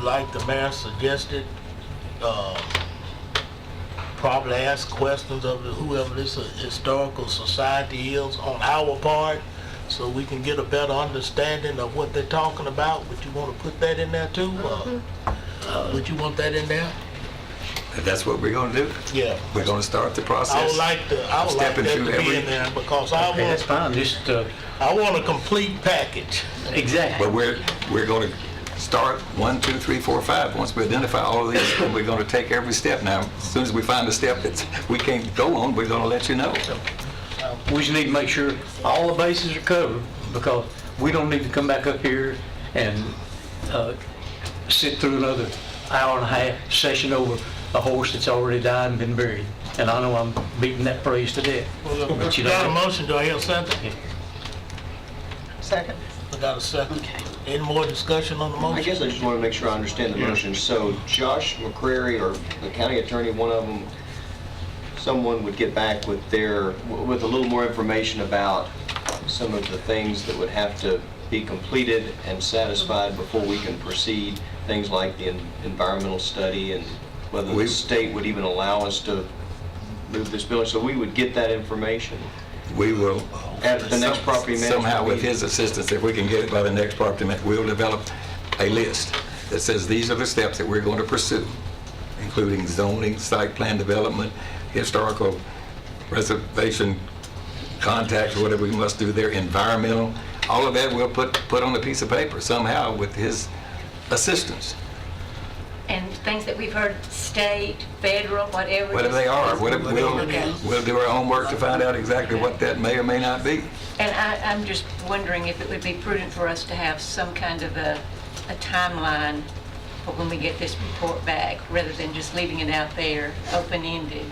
like the mayor suggested, probably ask questions of whoever this historical society is on our part, so we can get a better understanding of what they're talking about? Would you want to put that in there too? Would you want that in there?
If that's what we're gonna do,
Yeah.
we're gonna start the process.
I would like that
Stepping
to
through
be
every-
in there, because
Okay, that's fine, just,
I want a complete package.
exactly.
But we're gonna start 1, 2, 3, 4, 5. Once we identify all of these, then we're gonna take every step. Now, as soon as we find a step that we can't go on, we're gonna let you know.
We just need to make sure all the bases are covered, because we don't need to come back up here and sit through another hour and a half session over a horse that's already died and been buried. And I know I'm beating that phrase to death. But you
Got a
know,
motion, do I hear a second?
Second.
I got a second. Any more discussion on the
I
motion?
guess I just want to make sure I understand the motion. So Josh McCrary, or the county attorney, one of them, someone would get back with with a little more information about some of the things that would have to be completed and satisfied before we can proceed, things like the environmental study and whether the state would even allow us to move this building. So we would get that information
We will,
at the next property management
somehow with
meeting.
his assistance, if we can get it by the next property management, we'll develop a list that says these are the steps that we're going to pursue, including zoning, site plan development, historical preservation, contacts, whatever we must do there, environmental, all of that we'll put on a piece of paper somehow with his assistance.
And things that we've heard, state, federal, whatever.
Whatever they are,
Okay.
we'll do our homework to find out exactly what that may or may not be.
And I'm just wondering if it would be prudent for us to have some kind of a timeline for when we get this report back, rather than just leaving it out there open-ended.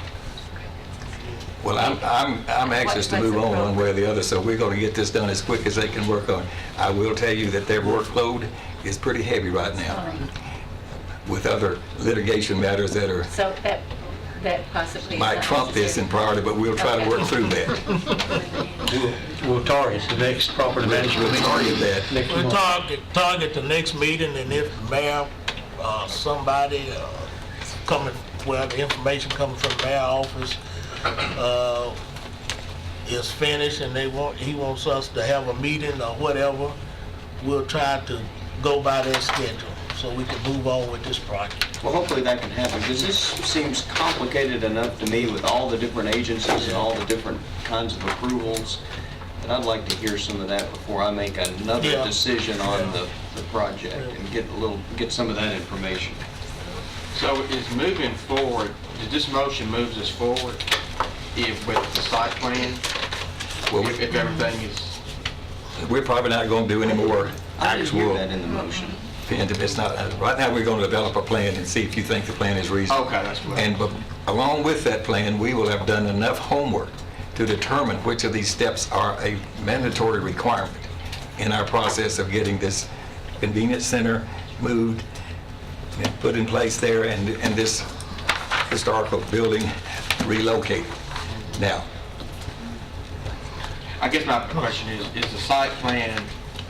Well, I'm anxious to move on one way or the other, so we're going to get this done as quick as they can work on it. I will tell you that their workload is pretty heavy right now with other litigation matters that are,
So that possibly is
might
not
trump this in
necessary.
priority, but we'll try to work through that.
we'll target the next property management
We'll
meeting.
target that.
Next
We'll
month.
target the next meeting, and if the mayor, somebody coming, well, the information coming from the mayor office is finished and he wants us to have a meeting or whatever, we'll try to go by their schedule so we can move on with this project.
Well, hopefully that can happen, because this seems complicated enough to me with all the different agencies and all the different kinds of approvals, that I'd like to hear some of that before I make another
Yeah.
decision on the project and get some of that information.
So is moving forward, does this motion moves us forward with the site plan?
Well,
If everything is,
we're probably not going to do any more
I didn't hear
actual,
that in the motion.
it's not, right now, we're going to develop a plan and see if you think the plan is reasonable.
okay, that's what.
And along with that plan, we will have done enough homework to determine which of these steps are a mandatory requirement in our process of getting this convenience center moved and put in place there and this historical building relocated. Now,
I guess my question is the site plan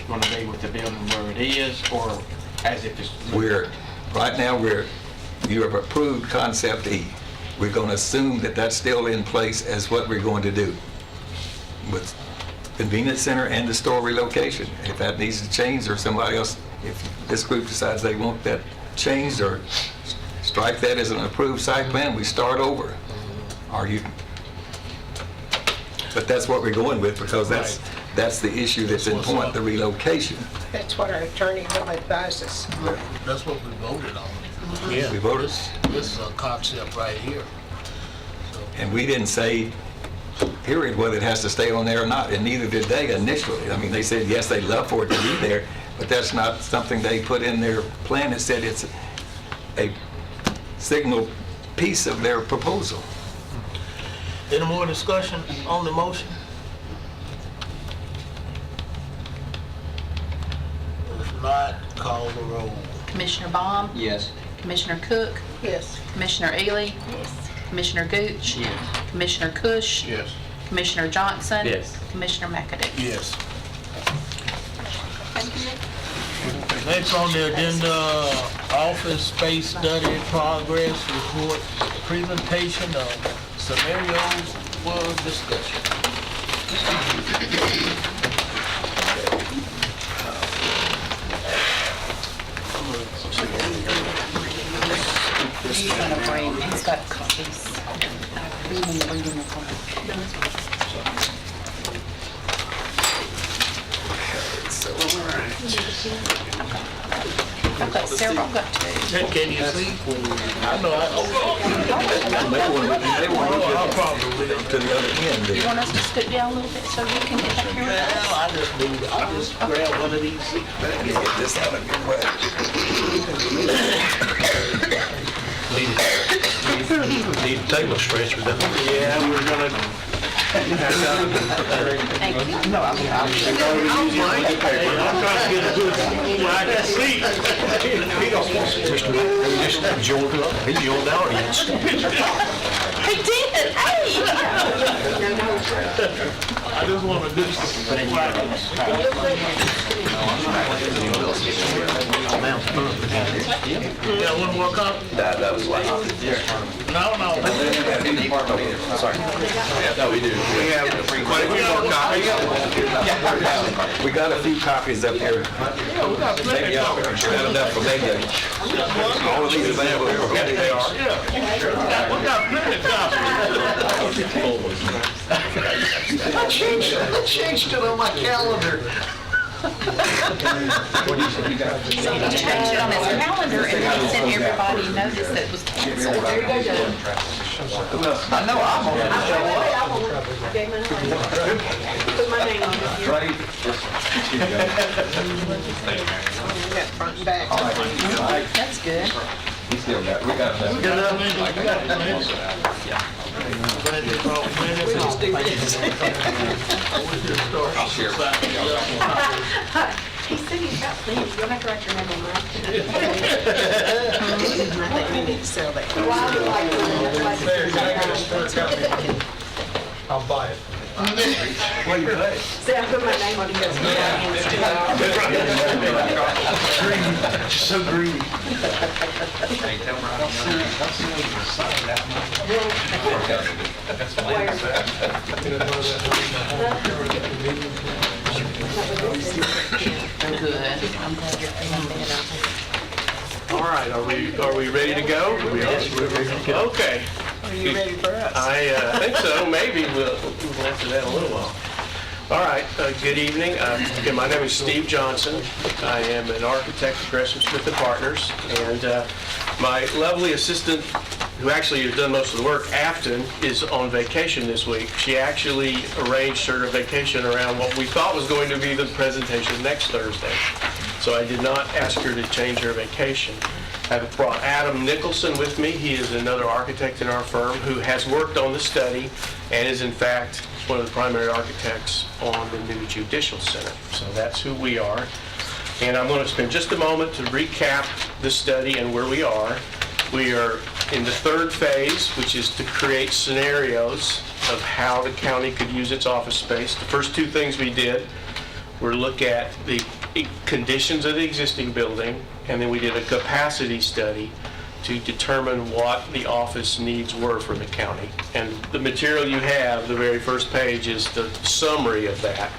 going to be with the building where it is, or as if it's?
right now, you have approved concept E. We're going to assume that that's still in place as what we're going to do with convenience center and the store relocation. If that needs to change, or somebody else, if this group decides they want that changed or strike that as an approved site plan, we start over. But that's what we're going with, because that's the issue that's in point, the relocation.
That's what our attorney will advise us.
That's what we voted on.
Yeah.
We voted,
This concept right here.
and we didn't say, period, whether it has to stay on there or not, and neither did they initially. I mean, they said, yes, they'd love for it to be there, but that's not something they put in their plan. It said it's a signal piece of their proposal.
Any more discussion on the motion? If not, call the roll.
Commissioner Baum?
Yes.
Commissioner Cook?
Yes.
Commissioner Ely? Yes. Commissioner Gooch?
Yes.
Commissioner Kush?
Yes.
Commissioner Johnson?
Yes.
Commissioner McAdoo?
Yes. Next on the agenda, office space study progress report, presentation of scenarios for discussion.
He's gonna bring, he's got copies. We need to bring him a copy. I've got several, I've got two.
Can you see? I know, I'll probably
To the other end
You
there.
want us to scoot down a little bit so you can get back here with us?
I just grab one of these seats.
Get this out of your way.
Need table stretchers, don't we?
Yeah, we're gonna.
Thank you.
I'm trying to get a good, where I can see.
Just joined up. He joined out.
He did, hey!
I just want to do Yeah, one more copy?
That was like.
No.
Sorry. No, we do. We have quite a few more copies. We got a few copies up here.
Yeah, we got plenty of copies.
Not enough for maybe. All of these available. Okay, they are.
Yeah, we got plenty of copies.
I changed it on my calendar.
He changed it on his calendar and then said everybody noticed that it was canceled.
I know, I'm on
Put my name on it.
Right.
We got front and back.
That's good.
We still got, we got that.
We just do this.
I'll share.
He said he's got plenty. You'll have to write your name on that.
I think we need to sell that.
I'll buy it.
What do you think?
See, I put my name on it because my hands too.
So greedy.
Good. I'm glad you're feeling better.
All right, are we ready to go? We are. We're ready to go. Okay.
Are you ready for us?
I think so. Maybe we'll answer that in a little while. All right. Good evening. Again, my name is Steve Johnson. I am an architect at Gresham Smith and Partners, and my lovely assistant, who actually has done most of the work, Afton, is on vacation this week. She actually arranged her vacation around what we thought was going to be the presentation next Thursday. So I did not ask her to change her vacation. I've brought Adam Nicholson with me. He is another architect in our firm who has worked on the study and is in fact one of the primary architects on the new Judicial Center. So that's who we are. And I'm going to spend just a moment to recap the study and where we are. We are in the third phase, which is to create scenarios of how the county could use its office space. The first two things we did were look at the conditions of the existing building, and then we did a capacity study to determine what the office needs were for the county. And the material you have, the very first page, is the summary of that,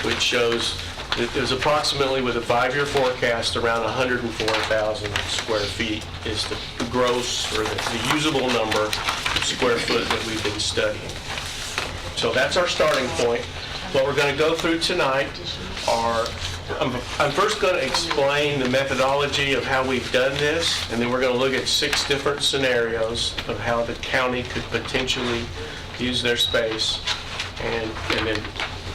which shows that there's approximately, with a 5-year forecast, around 104,000 square feet is the gross, or the usable number of square foot that we've been studying. So that's our starting point. What we're going to go through tonight are, I'm first going to explain the methodology of how we've done this, and then we're going to look at 6 different scenarios of how the county could potentially use their space, and then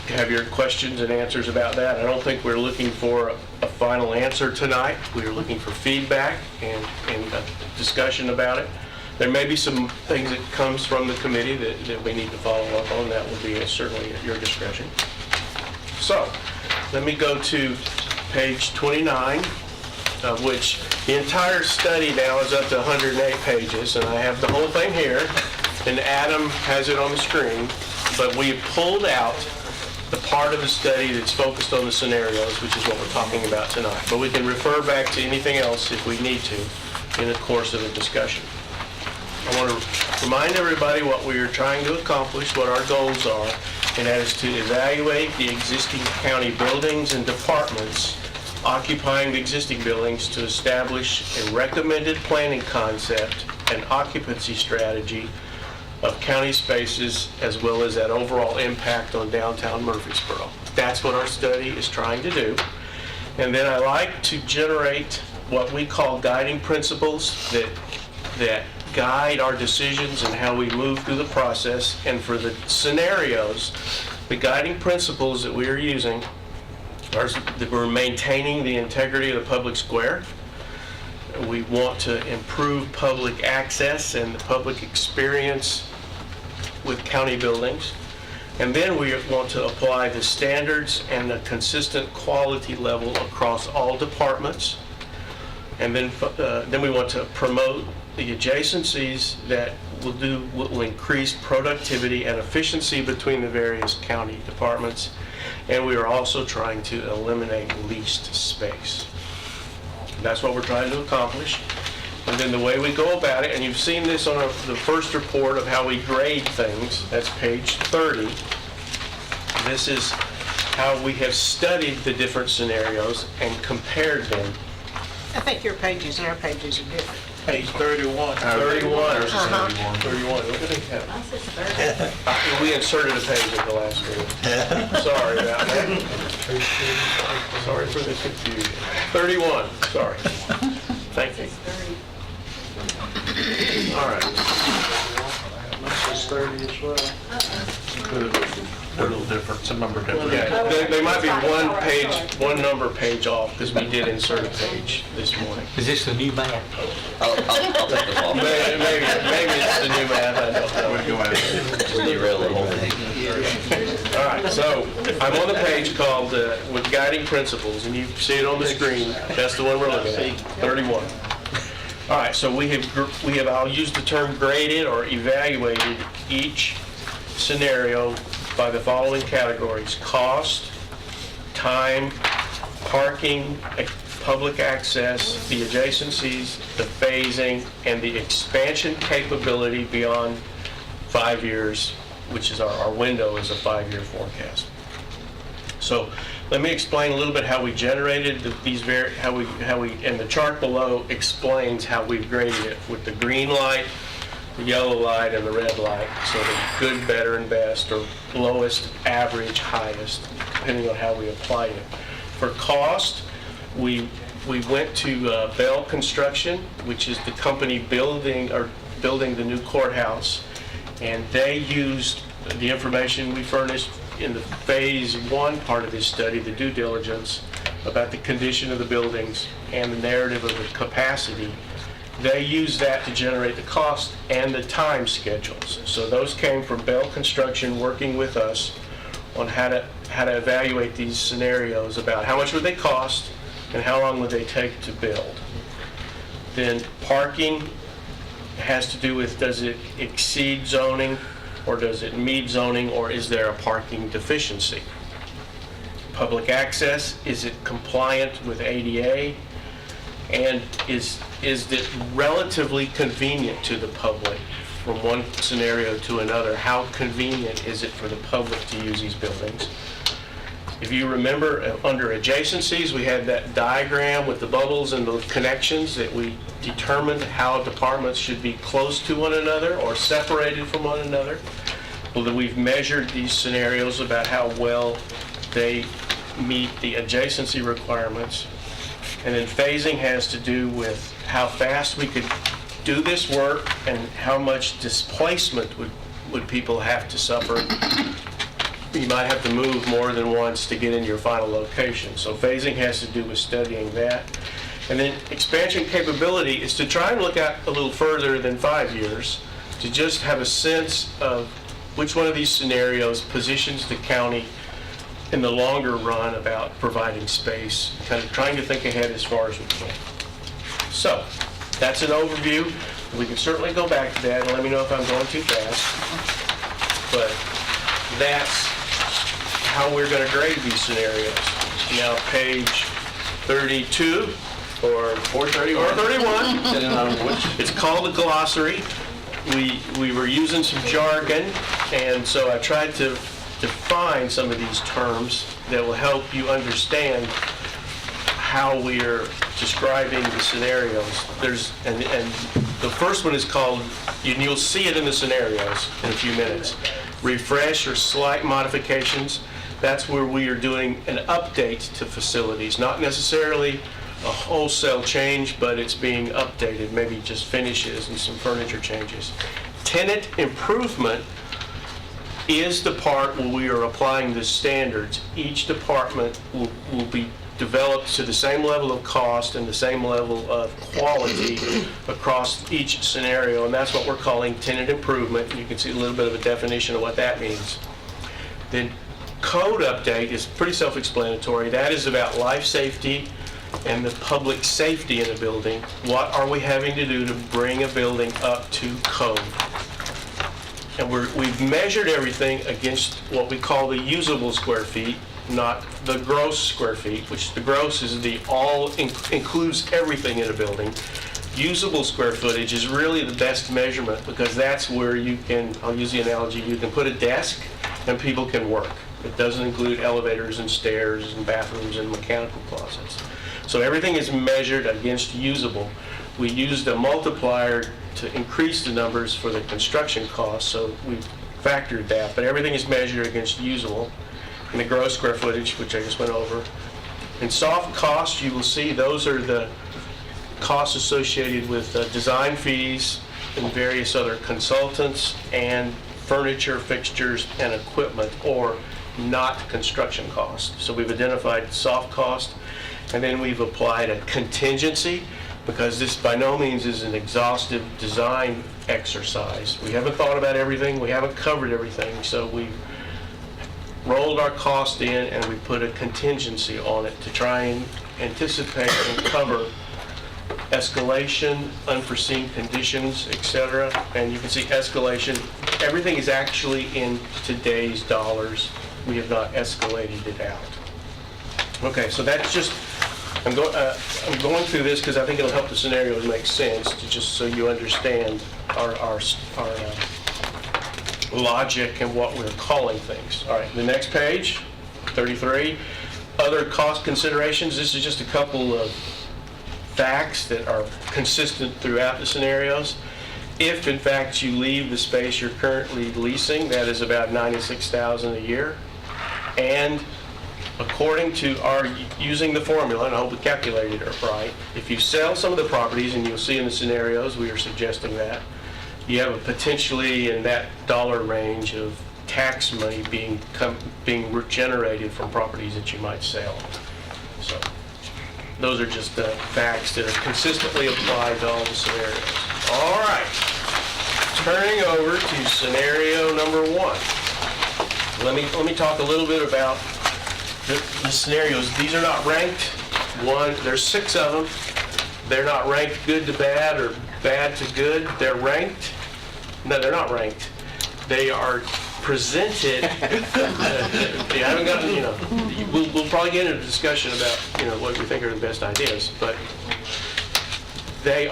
have your questions and answers about that. I don't think we're looking for a final answer tonight. We're looking for feedback and a discussion about it. There may be some things that comes from the committee that we need to follow up on. That will be certainly at your discretion. So, let me go to page 29, of which the entire study now is up to 108 pages, and I have the whole thing here, and Adam has it on the screen, but we pulled out the part of the study that's focused on the scenarios, which is what we're talking about tonight. But we can refer back to anything else if we need to in the course of the discussion. I want to remind everybody what we are trying to accomplish, what our goals are, and that is to evaluate the existing county buildings and departments occupying the existing buildings to establish a recommended planning concept and occupancy strategy of county spaces, as well as that overall impact on downtown Murfreesboro. That's what our study is trying to do. And then I like to generate what we call guiding principles that guide our decisions and how we move through the process. And for the scenarios, the guiding principles that we are using are that we're maintaining the integrity of the public square. We want to improve public access and the public experience with county buildings. And then we want to apply the standards and the consistent quality level across all departments. And then we want to promote the adjacencies that will increase productivity and efficiency between the various county departments. And we are also trying to eliminate leased space. That's what we're trying to accomplish. And then the way we go about it, and you've seen this on the first report of how we grade things, that's page 30. This is how we have studied the different scenarios and compared them.
I think your pages and our pages are different.
Page 31.
31.
31.
We inserted a page at the last meeting. Sorry about that. Sorry for the confusion. 31, sorry. Thank you. All right.
It's 30 as well. They're a little different, it's a number different.
Yeah, they might be one number page off, because we did insert a page this morning.
Is this the new map?
I'll take this off.
Maybe it's the new math, I don't know.
We'll go ahead.
Will you really?
All right, so I'm on the page called with guiding principles, and you see it on the screen. That's the one we're looking at, 31. All right, so we have, I'll use the term graded or evaluated each scenario by the following categories: cost, time, parking, public access, the adjacencies, the phasing, and the expansion capability beyond 5 years, which is our window is a 5-year forecast. So let me explain a little bit how we generated and the chart below explains how we've graded it with the green light, the yellow light, and the red light. So the good, better, and best, or lowest, average, highest, depending on how we applied it. For cost, we went to Bell Construction, which is the company building the new courthouse, and they used the information we furnished in the phase 1 part of this study, the due diligence, about the condition of the buildings and the narrative of the capacity. They used that to generate the cost and the time schedules. So those came from Bell Construction working with us on how to evaluate these scenarios about how much would they cost and how long would they take to build. Then parking has to do with, does it exceed zoning, or does it meet zoning, or is there a parking deficiency? Public access, is it compliant with ADA? And is it relatively convenient to the public from one scenario to another? How convenient is it for the public to use these buildings? If you remember, under adjacencies, we had that diagram with the bubbles and the connections that we determined how departments should be close to one another or separated from one another. Well, then we've measured these scenarios about how well they meet the adjacency requirements. And then phasing has to do with how fast we could do this work and how much displacement would people have to suffer. You might have to move more than once to get into your final location. So phasing has to do with studying that. And then expansion capability is to try and look out a little further than 5 years, to just have a sense of which one of these scenarios positions the county in the longer run about providing space, kind of trying to think ahead as far as we can. So, that's an overview. We can certainly go back to that and let me know if I'm going too fast. But that's how we're going to grade these scenarios. Now, page 32 or 31. It's called a glossary. We were using some jargon, and so I tried to define some of these terms that will help you understand how we're describing the scenarios. And the first one is called, and you'll see it in the scenarios in a few minutes, refresh or slight modifications. That's where we are doing an update to facilities, not necessarily a wholesale change, but it's being updated, maybe just finishes and some furniture changes. Tenant improvement is the part where we are applying the standards. Each department will be developed to the same level of cost and the same level of quality across each scenario, and that's what we're calling tenant improvement. You can see a little bit of a definition of what that means. Then code update is pretty self-explanatory. That is about life safety and the public safety in a building. What are we having to do to bring a building up to code? And we've measured everything against what we call the usable square feet, not the gross square feet, which the gross is the includes everything in a building. Usable square footage is really the best measurement because that's where you can, I'll use the analogy, you can put a desk and people can work. It doesn't include elevators and stairs and bathrooms and mechanical closets. So everything is measured against usable. We used a multiplier to increase the numbers for the construction costs, so we factored that, but everything is measured against usable. And the gross square footage, which I just went over. In soft costs, you will see those are the costs associated with design fees and various other consultants and furniture, fixtures, and equipment, or not construction costs. So we've identified soft cost, and then we've applied a contingency, because this by no means is an exhaustive design exercise. We haven't thought about everything, we haven't covered everything, so we've rolled our cost in and we put a contingency on it to try and anticipate and cover escalation, unforeseen conditions, etc. And you can see escalation, everything is actually in today's dollars. We have not escalated it out. Okay, so that's just, I'm going through this because I think it'll help the scenarios make sense, just so you understand our logic and what we're calling things. All right, the next page, 33, other cost considerations. This is just a couple of facts that are consistent throughout the scenarios. If in fact you leave the space you're currently leasing, that is about $96,000 a year. And according to our using the formula, and I hope we calculated it right, if you sell some of the properties, and you'll see in the scenarios we are suggesting that, you have a potentially in that dollar range of tax money being generated from properties that you might sell. So those are just the facts that are consistently applied to all the scenarios. All right, turning over to scenario number one. Let me talk a little bit about the scenarios. These are not ranked. There's 6 of them. They're not ranked good to bad or bad to good. They're ranked. No, they're not ranked. They are presented. You haven't gotten, we'll probably get into a discussion about, what we think are the best ideas, but they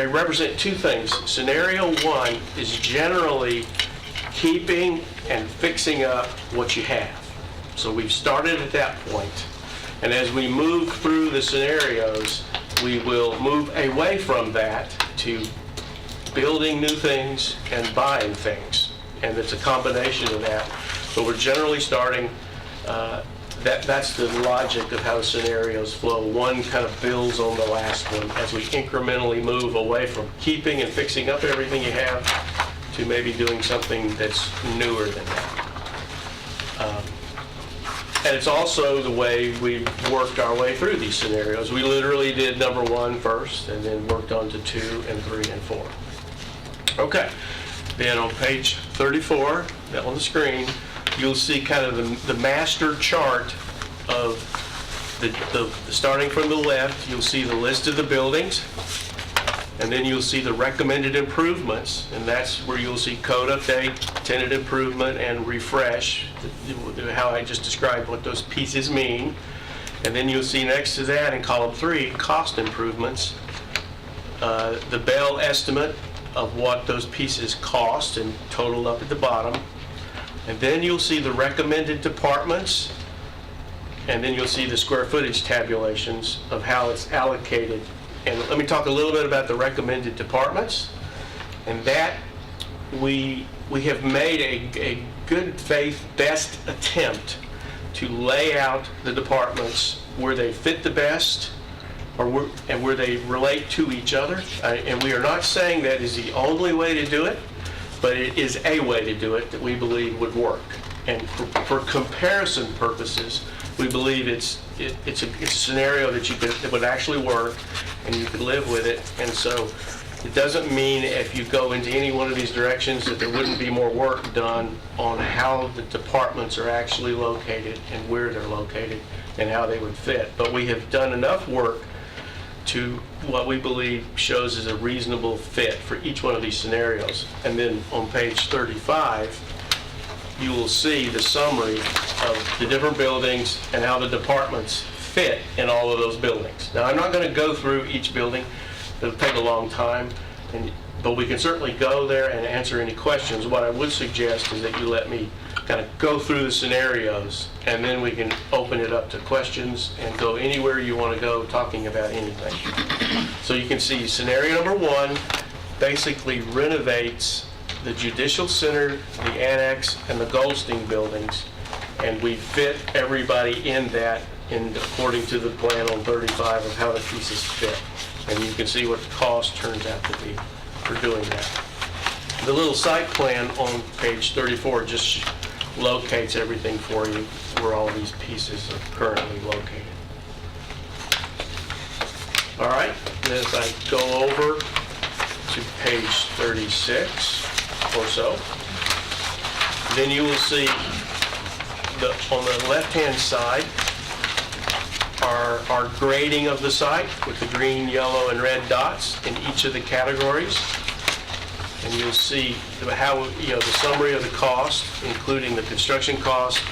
represent 2 things. Scenario 1 is generally keeping and fixing up what you have. So we've started at that point, and as we move through the scenarios, we will move away from that to building new things and buying things, and it's a combination of that. But we're generally starting, that's the logic of how scenarios flow. One kind of builds on the last one as we incrementally move away from keeping and fixing up everything you have to maybe doing something that's newer than that. And it's also the way we worked our way through these scenarios. We literally did number 1 first, and then worked on to 2 and 3 and 4. Okay, then on page 34, that on the screen, you'll see kind of the master chart of the starting from the left, you'll see the list of the buildings, and then you'll see the recommended improvements, and that's where you'll see code update, tenant improvement, and refresh, how I just described what those pieces mean. And then you'll see next to that in column 3, cost improvements, the Bell estimate of what those pieces cost and totaled up at the bottom. And then you'll see the recommended departments, and then you'll see the square footage tabulations of how it's allocated. And let me talk a little bit about the recommended departments. And that we have made a good faith best attempt to lay out the departments where they fit the best, and where they relate to each other. And we are not saying that is the only way to do it, but it is a way to do it that we believe would work. And for comparison purposes, we believe it's a scenario that would actually work, and you could live with it. And so it doesn't mean if you go into any one of these directions that there wouldn't be more work done on how the departments are actually located and where they're located and how they would fit. But we have done enough work to what we believe shows as a reasonable fit for each one of these scenarios. And then on page 35, you will see the summary of the different buildings and how the departments fit in all of those buildings. Now, I'm not going to go through each building. It'll take a long time, but we can certainly go there and answer any questions. What I would suggest is that you let me kind of go through the scenarios, and then we can open it up to questions and go anywhere you want to go talking about anything. So you can see scenario number 1 basically renovates the Judicial Center, the Annex, and the Goldstein buildings, and we fit everybody in that according to the plan on 35 of how the pieces fit. And you can see what the cost turns out to be for doing that. The little site plan on page 34 just locates everything for you where all these pieces are currently located. All right, then if I go over to page 36 or so, then you will see on the left-hand side our grading of the site with the green, yellow, and red dots in each of the categories. And you'll see how, the summary of the cost, including the construction cost,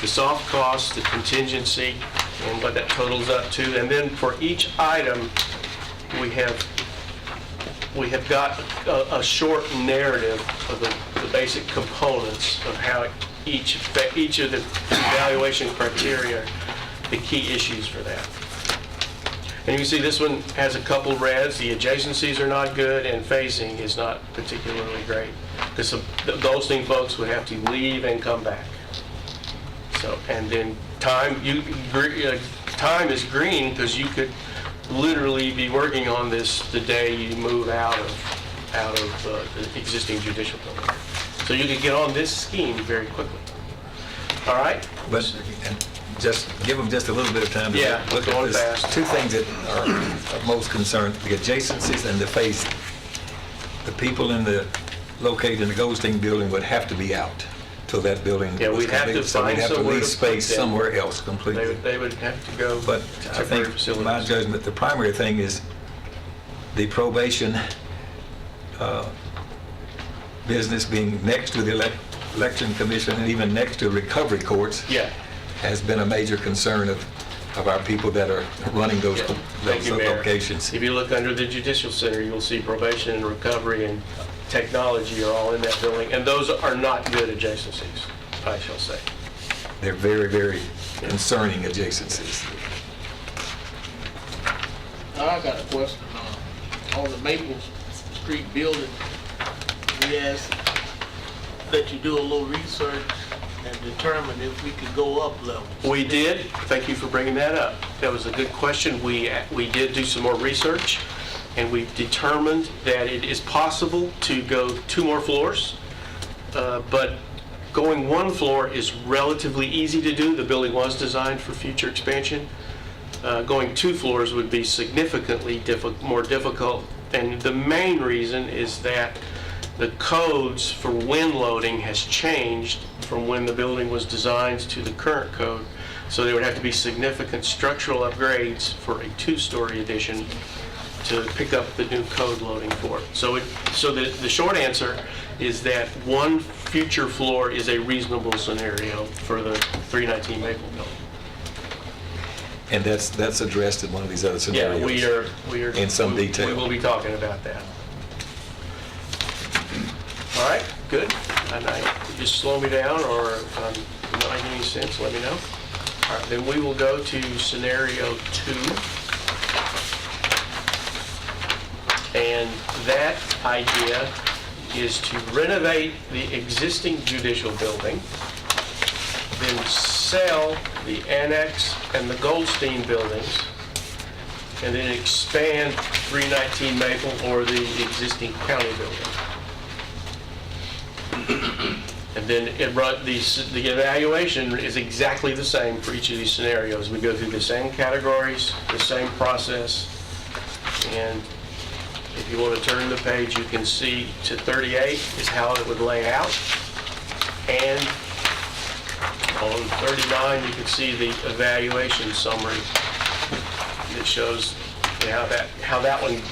the soft cost, the contingency, and what that totals up to. And then for each item, we have got a short narrative of the basic components of how each of the evaluation criteria, the key issues for that. And you can see this one has a couple reds. The adjacencies are not good, and phasing is not particularly great, because the Goldstein folks would have to leave and come back. So, and then time is green, because you could literally be working on this the day you move out of the existing judicial building. So you could get on this scheme very quickly. All right?
But just give them just a little bit of time to look at this.
Fast.
Two things that are of most concern, the adjacencies and the phasing. The people located in the Goldstein building would have to be out till that building was
we'd have to
completed. So we'd
find
have to
somewhere
lease
to put
space
them.
somewhere else completely.
They would have to go
But
to
I
temporary
think,
facilities.
my judgment, the primary thing is the probation business being next to the election commission and even next to recovery courts has been a major concern of our people that are running those
Thank you, Mayor.
locations.
If you look under the Judicial Center, you'll see probation and recovery and technology are all in that building, and those are not good adjacencies, I shall say.
They're very, very concerning adjacencies.
I got a question on the Maple Street building. We asked that you do a little research and determine if we could go up levels.
We did. Thank you for bringing that up. That was a good question. We did do some more research, and we determined that it is possible to go 2 more floors, but Going one floor is relatively easy to do. The building was designed for future expansion. Going 2 floors would be significantly more difficult. And the main reason is that the codes for wind loading has changed from when the building was designed to the current code. So there would have to be significant structural upgrades for a 2-story addition to pick up the new code loading for it. So the short answer is that 1 future floor is a reasonable scenario for the 319 Maple building.
And that's addressed in one of these other
Yeah,
scenarios?
we are.
In some detail.
We will be talking about that. All right, good. And just slow me down, or if I'm not making any sense, let me know. All right, then we will go to scenario 2. And that idea is to renovate the existing judicial building, then sell the annex and the Goldstein buildings, and then expand 319 Maple or the existing county building. And then the evaluation is exactly the same for each of these scenarios. We go through the same categories, the same process, and if you want to turn the page, you can see to 38 is how it would lay out. And on 39, you can see the evaluation summary that shows how that one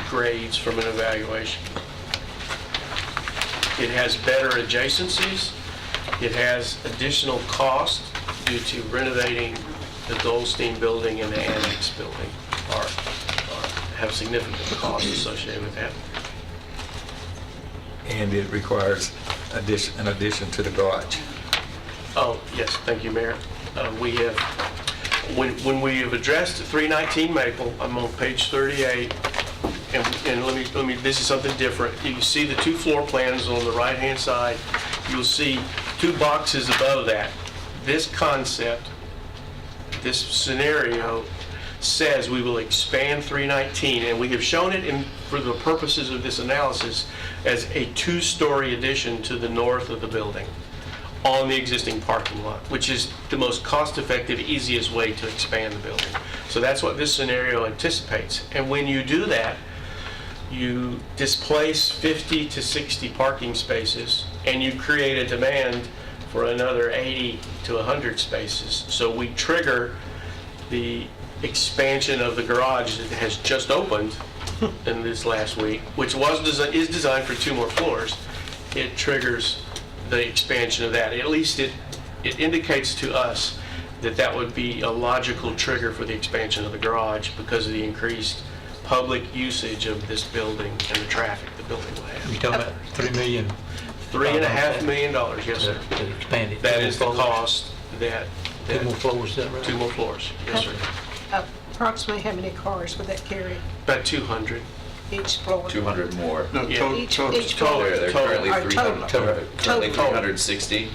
grades from an evaluation. It has better adjacencies. It has additional cost due to renovating the Goldstein building and the annex building, or have significant costs associated with that.
And it requires an addition to the garage.
Oh, yes, thank you, Mayor. We have, when we have addressed 319 Maple, I'm on page 38, and let me, this is something different. You can see the 2 floor plans on the right-hand side. You'll see 2 boxes above that. This concept, this scenario, says we will expand 319, and we have shown it for the purposes of this analysis as a 2-story addition to the north of the building on the existing parking lot, which is the most cost-effective, easiest way to expand the building. So that's what this scenario anticipates. And when you do that, you displace 50 to 60 parking spaces, and you create a demand for another 80 to 100 spaces. So we trigger the expansion of the garage that has just opened in this last week, which is designed for 2 more floors. It triggers the expansion of that. At least it indicates to us that would be a logical trigger for the expansion of the garage because of the increased public usage of this building and the traffic the building will have.
You're talking about $3 million?
$3.5 million, yes, sir.
To expand it.
That is the cost that...
2 more floors, is that right?
2 more floors, yes, sir.
Approximately how many cars would that carry
About 200.
each floor?
200 more.
No,
Yeah.
total.
Each floor?
They're
Total.
currently
Or total.
300, currently
Total.
360.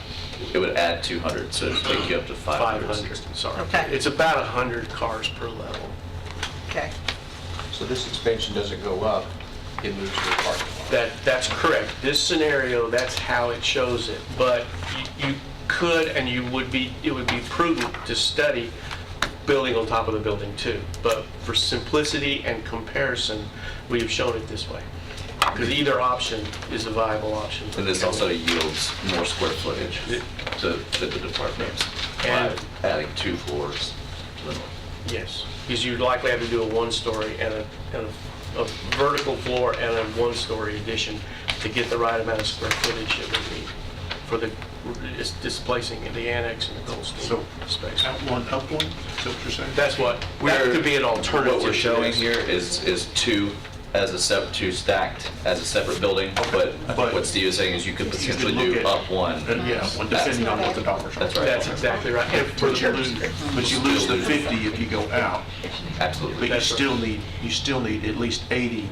It would add 200, so it'd take you up to
500,
560.
sorry.
Okay.
It's about 100 cars per level.
Okay.
So this expansion doesn't go up, it moves to the parking lot.
That's correct. This scenario, that's how it shows it. But you could, and it would be prudent to study building on top of the building too. But for simplicity and comparison, we have shown it this way. Because either option is a viable option.
And this also yields more square footage to fit the departments
And-
by adding 2 floors to the north.
Yes, because you'd likely have to do a 1-story and a vertical floor and a 1-story addition to get the right amount of square footage that we need for the displacing in the annex and the Goldstein space.
Out one, up one, is that what you're saying?
That could be an alternative.
What we're
to
showing
this.
here is 2 2 stacked as a separate building, but what Steve is saying is you could potentially
look
do
at-
up one.
Yeah, depending on what the dollars are.
That's right.
That's exactly right. And for
But
the-
you lose the 50 if you go out,
Absolutely.
but you
That's right.
still need at least 80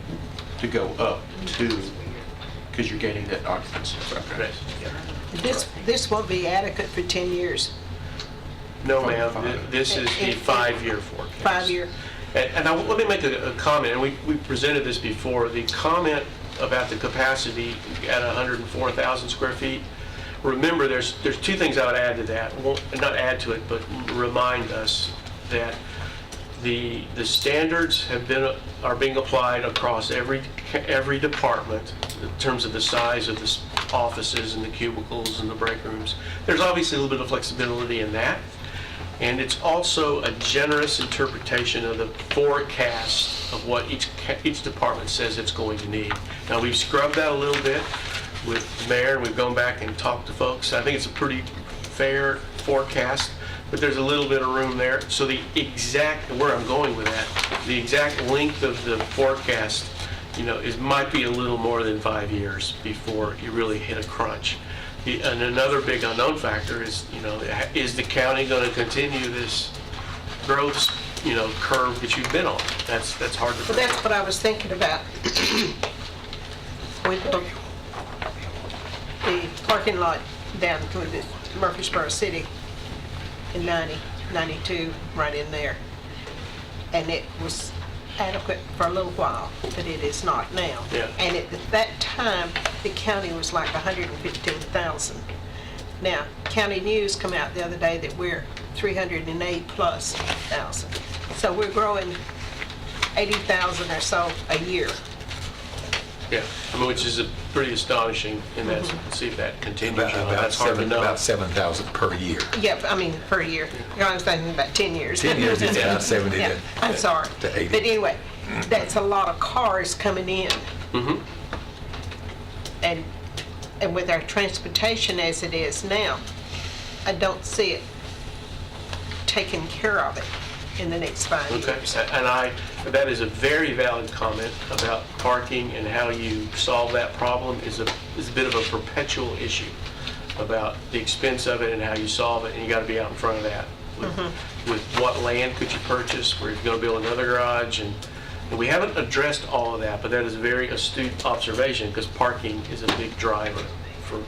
to go up to, because you're gaining that occupancy.
Right.
This won't be adequate for 10 years,
No, ma'am, this is the 5-year forecast.
5-year.
And let me make a comment, and we presented this before. The comment about the capacity at 104,000 square feet remember, there's two things I would add to that. Well, not add to it, but remind us that the standards are being applied across every department in terms of the size of the offices and the cubicles and the break rooms. There's obviously a little bit of flexibility in that. And it's also a generous interpretation of the forecast of what each department says it's going to need. Now, we've scrubbed that a little bit with the mayor, and we've gone back and talked to folks. I think it's a pretty fair forecast, but there's a little bit of room there. So the exact, where I'm going with that, the exact length of the forecast, might be a little more than 5 years before you really hit a crunch. And another big unknown factor is, is the county going to continue this growth, curve that you've been on? That's hard to
Well,
predict.
that's what I was thinking about. With the parking lot down toward the Murfreesboro City in 92, right in there. And it was adequate for a little while, but it is not now.
Yeah.
And at that time, the county was like 115,000. Now, County News come out the other day that we're 308 plus thousand. So we're growing 80,000 or so a year.
Yeah, which is pretty astonishing, and that's, see if that continues. That's hard to know.
About 7,000 per year.
Yeah, I mean, per year. I was thinking about 10 years.
10 years is about 70
Yeah, I'm sorry.
to 80.
But anyway, that's a lot of cars coming in.
Mhm.
And with our transportation as it is now, I don't see it taking care of it in the next 5
Okay,
years.
and that is a very valid comment about parking, and how you solve that problem is a bit of a perpetual issue about the expense of it and how you solve it, and you got to be out in front of that. With what land could you purchase, where you're going to build another garage, and we haven't addressed all of that, but that is a very astute observation, because parking is a big driver for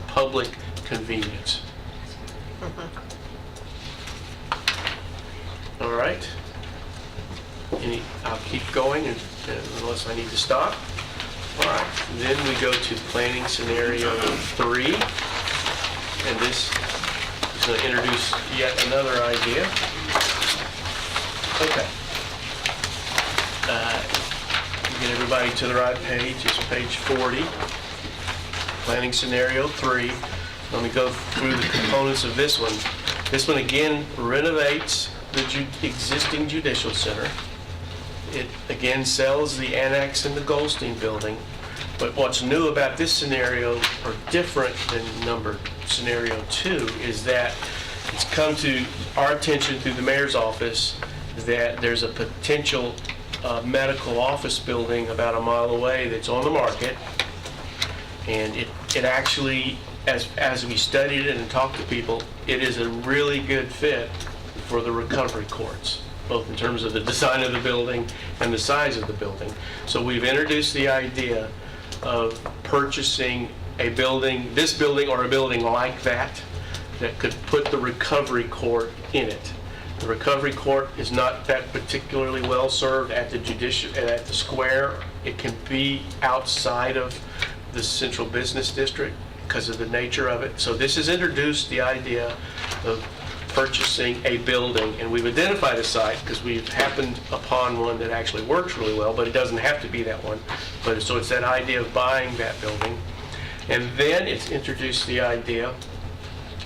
public convenience. All right. I'll keep going unless I need to stop. All right. Then we go to planning scenario 3. And this is going to introduce yet another idea. Okay. Get everybody to the right page. It's page 40. Planning scenario 3. Let me go through the components of this one. This one again renovates the existing Judicial Center. It again sells the annex in the Goldstein building. But what's new about this scenario, or different than scenario 2, is that it's come to our attention through the mayor's office that there's a potential medical office building about a mile away that's on the market. And it actually, as we studied it and talked to people, it is a really good fit for the recovery courts, both in terms of the design of the building and the size of the building. So we've introduced the idea of purchasing this building or a building like that could put the recovery court in it. The recovery court is not that particularly well served at the square. It can be outside of the central business district because of the nature of it. So this has introduced the idea of purchasing a building, and we've identified a site because we've happened upon one that actually works really well, but it doesn't have to be that one. So it's that idea of buying that building. And then it's introduced the idea,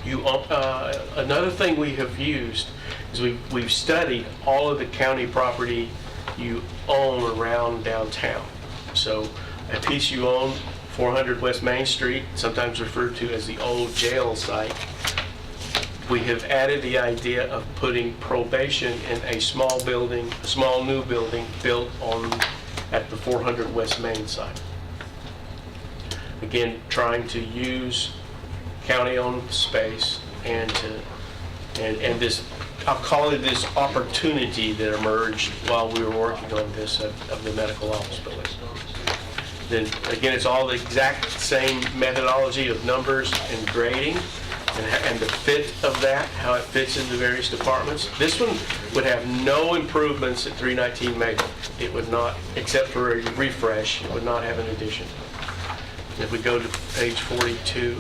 another thing we have used is we've studied all of the county property you own around downtown. So a piece you own, 400 West Main Street, sometimes referred to as the old jail site. We have added the idea of putting probation in a small new building built at the 400 West Main site. Again, trying to use county-owned space and this, I'll call it this opportunity that emerged while we were working on this of the medical office building. Then again, it's all the exact same methodology of numbers and grading. And the fit of that, how it fits into various departments. This one would have no improvements at 319 Maple. It would not, except for a refresh, it would not have an addition. If we go to page 42,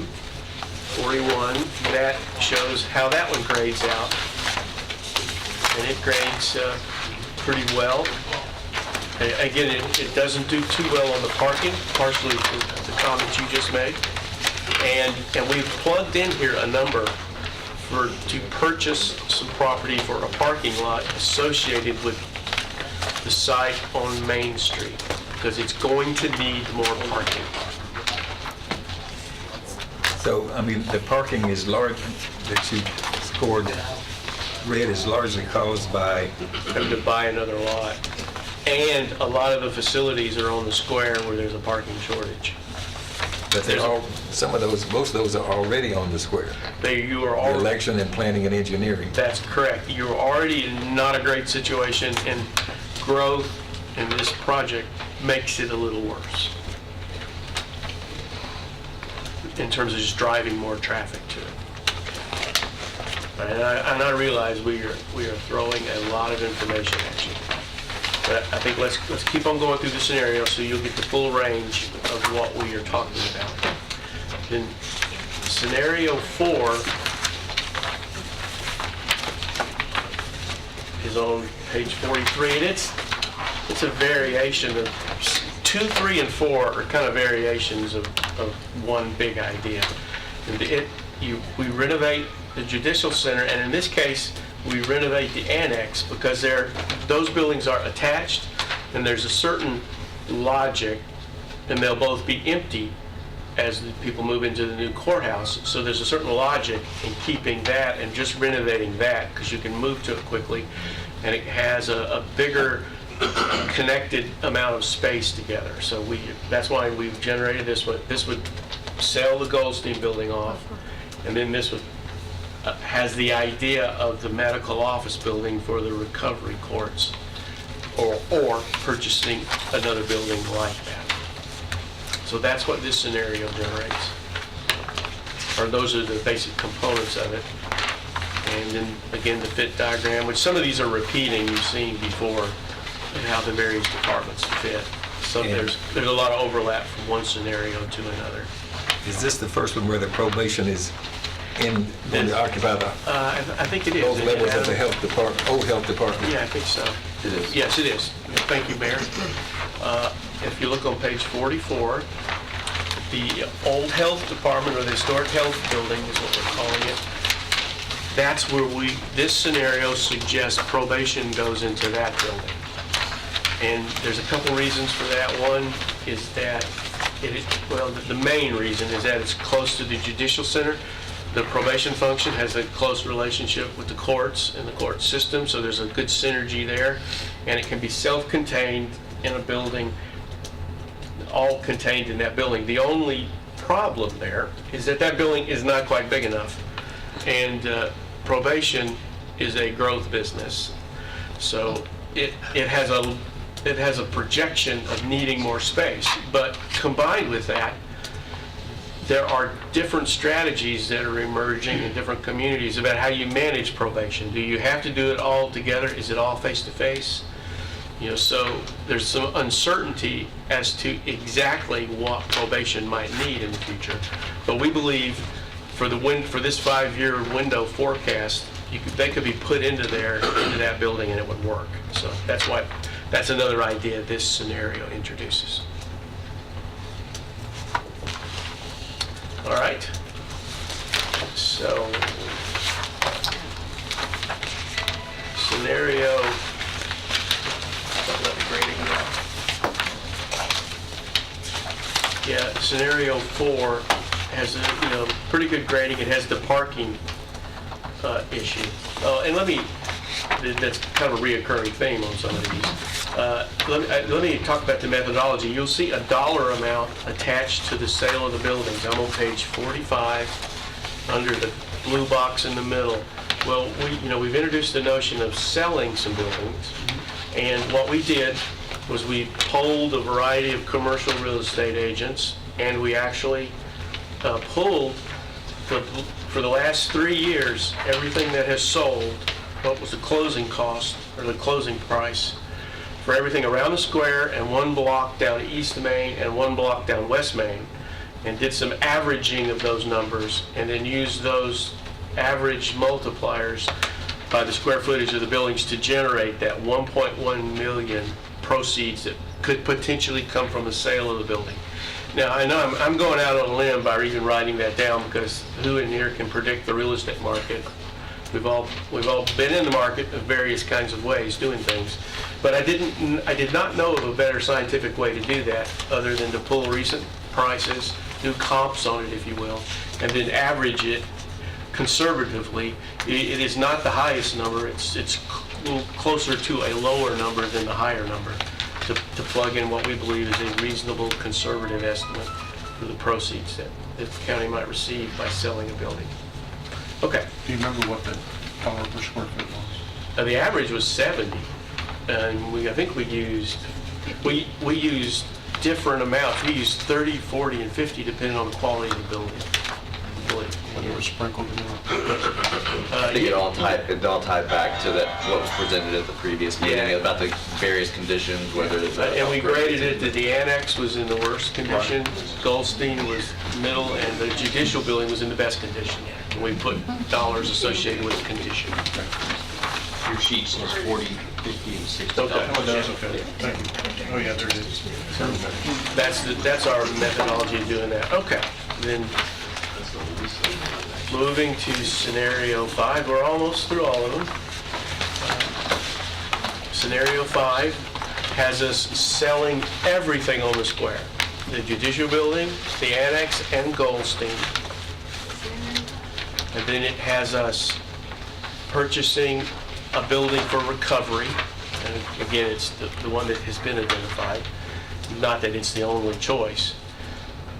41, that shows how that one grades out. And it grades pretty well. Again, it doesn't do too well on the parking, partially for the comments you just made. And we've plugged in here a number to purchase some property for a parking lot associated with the site on Main Street, because it's going to need more parking.
So, I mean, the parking is large, that you scored red is largely caused by,
Having to buy another lot. And a lot of the facilities are on the square where there's a parking shortage.
but they're all, some of those, most of those are already on the square.
You are already,
Election and planning and engineering.
that's correct. You're already in not a great situation, and growth in this project makes it a little worse in terms of just driving more traffic to it. And I realize we are throwing a lot of information at you. But I think let's keep on going through the scenario so you'll get the full range of what we are talking about. Then scenario 4 is on page 43, and it's a variation of 2, 3, and 4 are kind of variations of one big idea. And we renovate the Judicial Center, and in this case, we renovate the annex because those buildings are attached, and there's a certain logic, and they'll both be empty as the people move into the new courthouse. So there's a certain logic in keeping that and just renovating that, because you can move to it quickly, and it has a bigger connected amount of space together. So that's why we've generated this one. This would sell the Goldstein building off, and then this would has the idea of the medical office building for the recovery courts, or purchasing another building like that. So that's what this scenario generates. Or those are the basic components of it. And then again, the fit diagram, which some of these are repeating, you've seen before, and how the various departments fit. So there's a lot of overlap from one scenario to another.
Is this the first one where the probation is in, going to occupy the,
I think it is.
those levels of the health department, old health department?
Yeah, I think so.
It is.
Yes, it is. Thank you, Mayor. If you look on page 44, the old health department, or the historic health building is what we're calling it, that's where this scenario suggests probation goes into that building. And there's a couple reasons for that. One is that the main reason is that it's close to the Judicial Center. The probation function has a close relationship with the courts and the court system, so there's a good synergy there, and it can be self-contained in a building, all contained in that building. The only problem there is that building is not quite big enough, and probation is a growth business, so it has a projection of needing more space. But combined with that, there are different strategies that are emerging in different communities about how you manage probation. Do you have to do it all together? Is it all face-to-face? So there's some uncertainty as to exactly what probation might need in the future. But we believe for this 5-year window forecast, they could be put into that building, and it would work. So that's another idea this scenario introduces. All right. So, scenario. Yeah, scenario 4 has a pretty good grading. It has the parking issue. And that's kind of a reoccurring theme on some of these. Let me talk about the methodology. You'll see a dollar amount attached to the sale of the buildings. I'm on page 45 under the blue box in the middle. Well, we've introduced the notion of selling some buildings, and what we did was we polled a variety of commercial real estate agents, and we actually pulled for the last 3 years everything that has sold, what was the closing cost or the closing price for everything around the square, and one block down East Main and one block down West Main. and did some averaging of those numbers, and then used those average multipliers by the square footage of the buildings to generate that 1.1 million proceeds that could potentially come from the sale of the building. Now, I know I'm going out on a limb by even writing that down, because who in here can predict the real estate market? We've all been in the market of various kinds of ways doing things, but I did not know of a better scientific way to do that other than to pull recent prices, do comps on it, if you will, and then average it conservatively. It is not the highest number. It's a little closer to a lower number than the higher number to plug in what we believe is a reasonable conservative estimate for the proceeds that the county might receive by selling a building. Okay.
Do you remember what the dollar per square foot was?
The average was 70, and I think we used different amounts. We used 30, 40, and 50 depending on the quality of the building.
When it was sprinkled in
I think it all tied back to what was presented at the previous meeting about the various conditions, whether it's
and we graded it that the annex was in the worst condition, Goldstein was middle, and the Judicial building was in the best condition. And we put dollars associated with the condition.
Your sheet says 40, 50, and 60.
Okay.
Oh, that's okay. Thank you. Oh, yeah, there it is.
That's our methodology of doing that. Okay. Then moving to scenario 5, we're almost through all of them. Scenario 5 has us selling everything on the square. The Judicial building, the annex, and Goldstein. And then it has us purchasing a building for recovery. And again, it's the one that has been identified. Not that it's the only choice.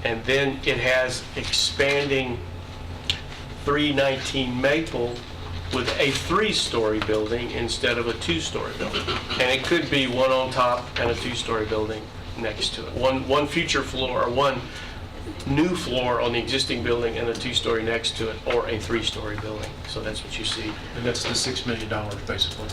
And then it has expanding 319 Maple with a 3-story building instead of a 2-story building. And it could be one on top and a 2-story building next to it. One future floor, or one new floor on the existing building and a 2-story next to it, or a 3-story building. So that's what you see.
And that's the $6 million, basically.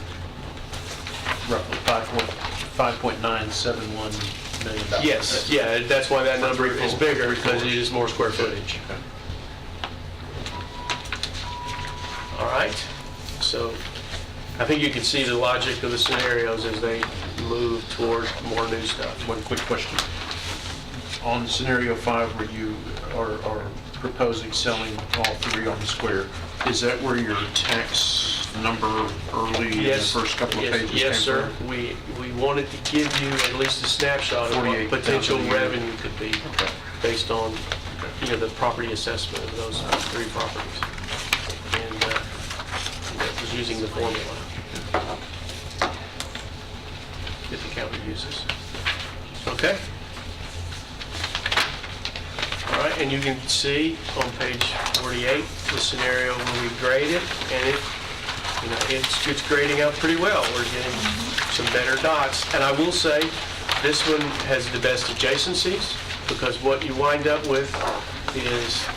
Roughly $5.971 million.
Yes, yeah, that's why that number is bigger, because it is more square footage. All right, so I think you can see the logic of the scenarios as they move toward more new stuff.
One quick question. On scenario 5, where you are proposing selling all 3 on the square, is that where your tax number early in the first couple of pages came from?
Yes, sir. We wanted to give you at least a snapshot of what potential revenue could be based on the property assessment of those 3 properties. And that was using the formula that the county uses. Okay? All right, and you can see on page 48 the scenario where we grade it, and it's grading out pretty well. We're getting some better dots. And I will say, this one has the best adjacencies, because what you wind up with is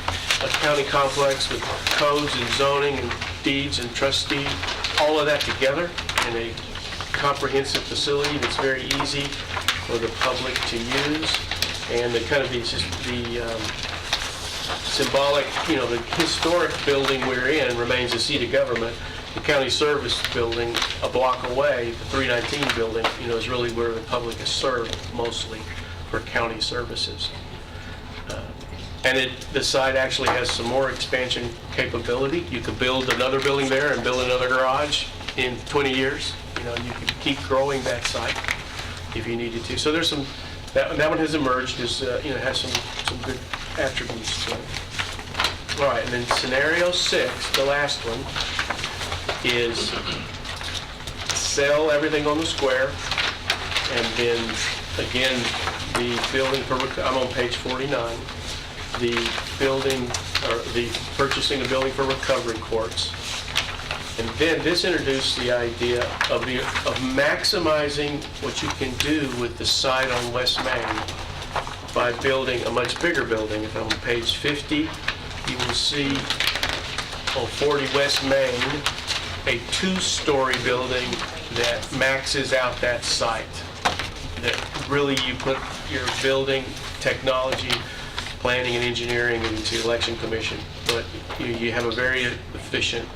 a county complex with codes and zoning and deeds and trustee, all of that together in a comprehensive facility that's very easy for the public to use. And the kind of the symbolic, the historic building we're in remains a seat of government. The county service building a block away, the 319 building, is really where the public is served mostly for county services. And the site actually has some more expansion capability. You could build another building there and build another garage in 20 years. You could keep growing that site if you needed to. So there's some, that one has emerged as, has some good attributes to it. All right, and then scenario 6, the last one, is sell everything on the square, and then, again, the building for, I'm on page 49, the building, or the purchasing a building for recovery courts. And then this introduced the idea of maximizing what you can do with the site on West Main by building a much bigger building. If on page 50, you will see on 40 West Main, a 2-story building that maxes out that site. That really you put your building technology planning and engineering and to election commission, but you have a very efficient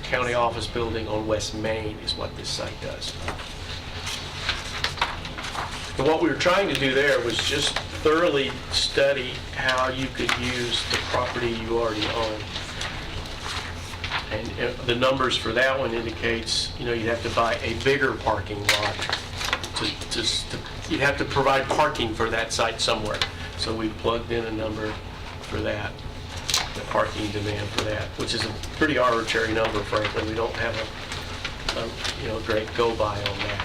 county office building on West Main is what this site does. And what we were trying to do there was just thoroughly study how you could use the property you already own. And the numbers for that one indicates, you'd have to buy a bigger parking lot. You'd have to provide parking for that site somewhere. So we plugged in a number for that, the parking demand for that, which is a pretty arbitrary number, frankly. We don't have a great go-by on that.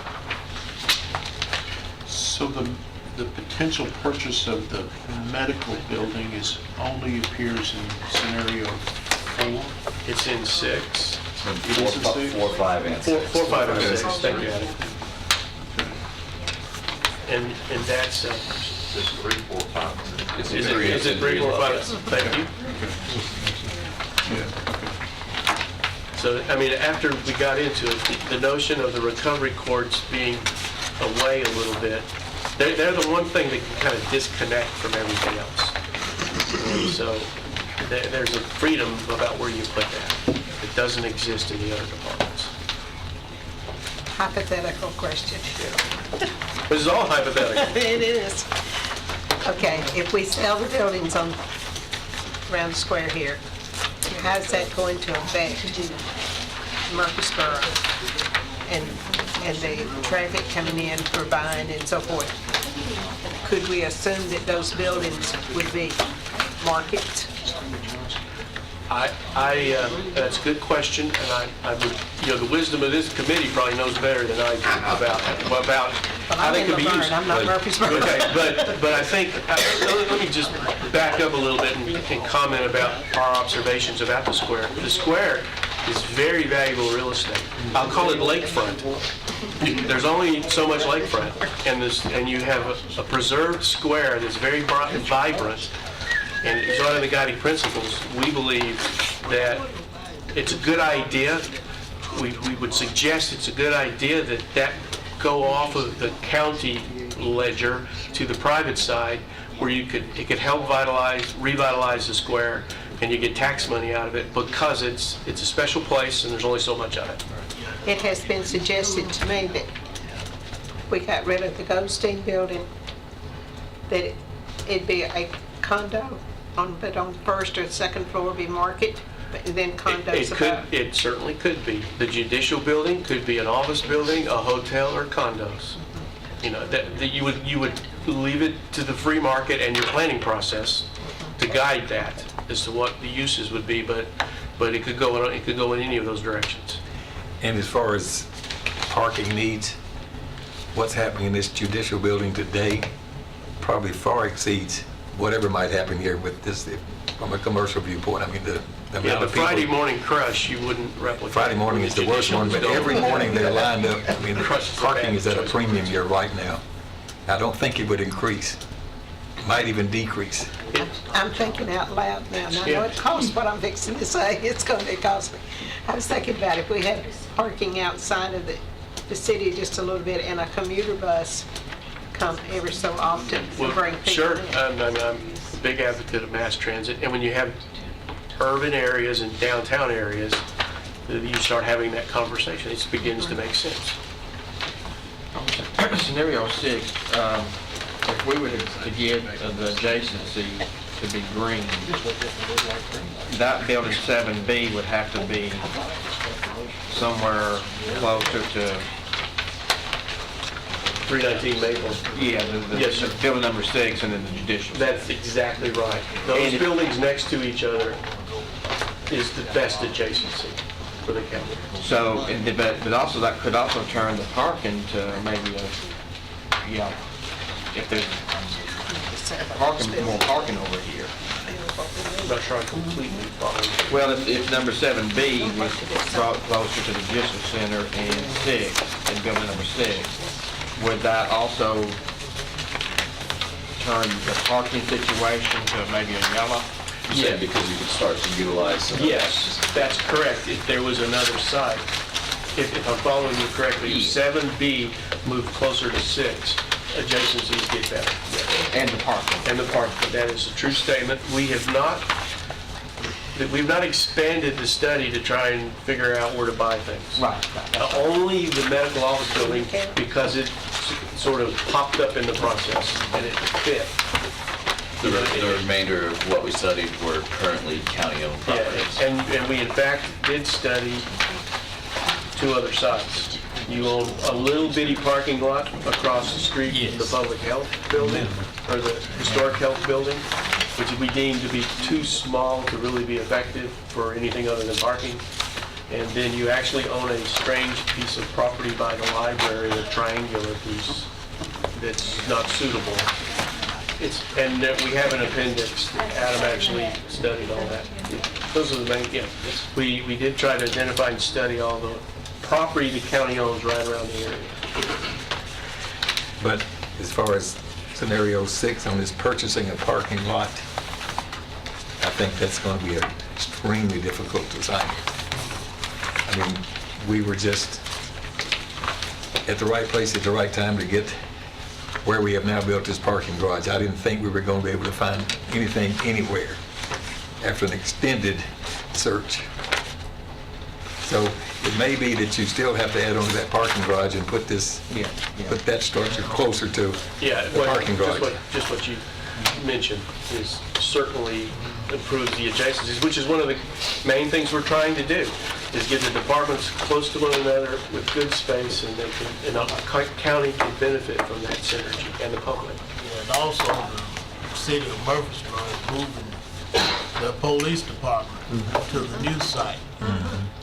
So the potential purchase of the medical building only appears in scenario 4?
It's in 6.
It is in 6?
4, 5, and 6.
4, 5, and 6.
Okay.
Thank you, Adam. And that's...
It's 3, 4, 5.
Is it 3, 4, 5? Thank you.
Yeah.
So, I mean, after we got into it, the notion of the recovery courts being away a little bit, they're the one thing that can kind of disconnect from everything else. And so there's a freedom about where you put that. It doesn't exist in the other departments.
Hypothetical question.
This is all hypothetical.
It is. Okay, if we sell the buildings around the square here, how is that going to affect Murfreesboro and the traffic coming in for buying and so forth? Could we assume that those buildings would be market?
That's a good question, and I would, the wisdom of this committee probably knows better than I do about how they can be used.
I'm not Murfreesboro.
Okay, but I think, let me just back up a little bit and comment about our observations about the square. The square is very valuable real estate. I'll call it lakefront. There's only so much lakefront, and you have a preserved square that's very bright and vibrant. And it's one of the guiding principles. We believe that it's a good idea. We would suggest it's a good idea that go off of the county ledger to the private side, where it could help revitalize the square, and you get tax money out of it because it's a special place and there's only so much of it.
It has been suggested to me that we got rid of the Goldstein building, that it'd be a condo, but on the first or second floor be market, and then condos above.
It certainly could be. The Judicial building could be an office building, a hotel, or condos. That you would leave it to the free market and your planning process to guide that as to what the uses would be, but it could go in any of those directions.
And as far as parking needs, what's happening in this Judicial building today probably far exceeds whatever might happen here with this, from a commercial viewpoint. I mean, the amount of people.
Friday morning crush, you wouldn't replicate.
Friday morning is the worst one, but every morning they're lined up. I mean, parking is at a premium here right now. I don't think it would increase. It might even decrease.
I'm thinking out loud now, and I know it costs what I'm fixing to say. It's going to cost me. I was thinking about if we had parking outside of the city just a little bit, and a commuter bus come every so often to bring people
Sure,
in.
I'm a big advocate of mass transit, and when you have urban areas and downtown areas, you start having that conversation. It begins to make sense.
Scenario 6, if we were to get the adjacency to be green, that building 7B would have to be somewhere closer to
319 Maple. Yes, sir.
Building number 6 and then the Judicial.
That's exactly right. Those buildings next to each other is the best adjacency for the county.
So, but also that could also turn the parking to maybe if there's more parking over here.
I'm not sure I completely follow.
Well, if number 7B was brought closer to the Judicial Center and 6, and building number 6, would that also turn the parking situation to maybe a yellow?
Yeah, because you could start to utilize some of that.
Yes, that's correct. If there was another site, if I'm following you correctly, if 7B moved closer to 6, adjacencies get better. Yes.
And the parking.
And the parking, that is a true statement. We've not expanded the study to try and figure out where to buy things.
Right.
Only the medical office building, because it sort of popped up in the process and it fit.
The remainder of what we studied were currently county-owned
Yeah,
properties.
and we in fact did study 2 other sites. You own a little bitty parking lot across the street from the public health building, or the historic health building, which we deemed to be too small to really be effective for anything other than parking. And then you actually own a strange piece of property by the library, a triangular piece, that's not suitable. And we have an appendix. Adam actually studied all that. Those are the main, we did try to identify and study all the property the county owns right around the area.
But as far as scenario 6 on this purchasing a parking lot, I think that's going to be an extremely difficult assignment. I mean, we were just at the right place at the right time to get where we have now built this parking garage. I didn't think we were going to be able to find anything anywhere after an extended search. So it may be that you still have to add on to that parking garage and put put that structure closer to the parking garage.
Just what you mentioned is certainly improves the adjacencies, which is one of the main things we're trying to do, is get the departments close to one another with good space, and the county can benefit from that synergy, and the public.
Yeah, and also the city of Murfreesboro is moving the police department to the new site.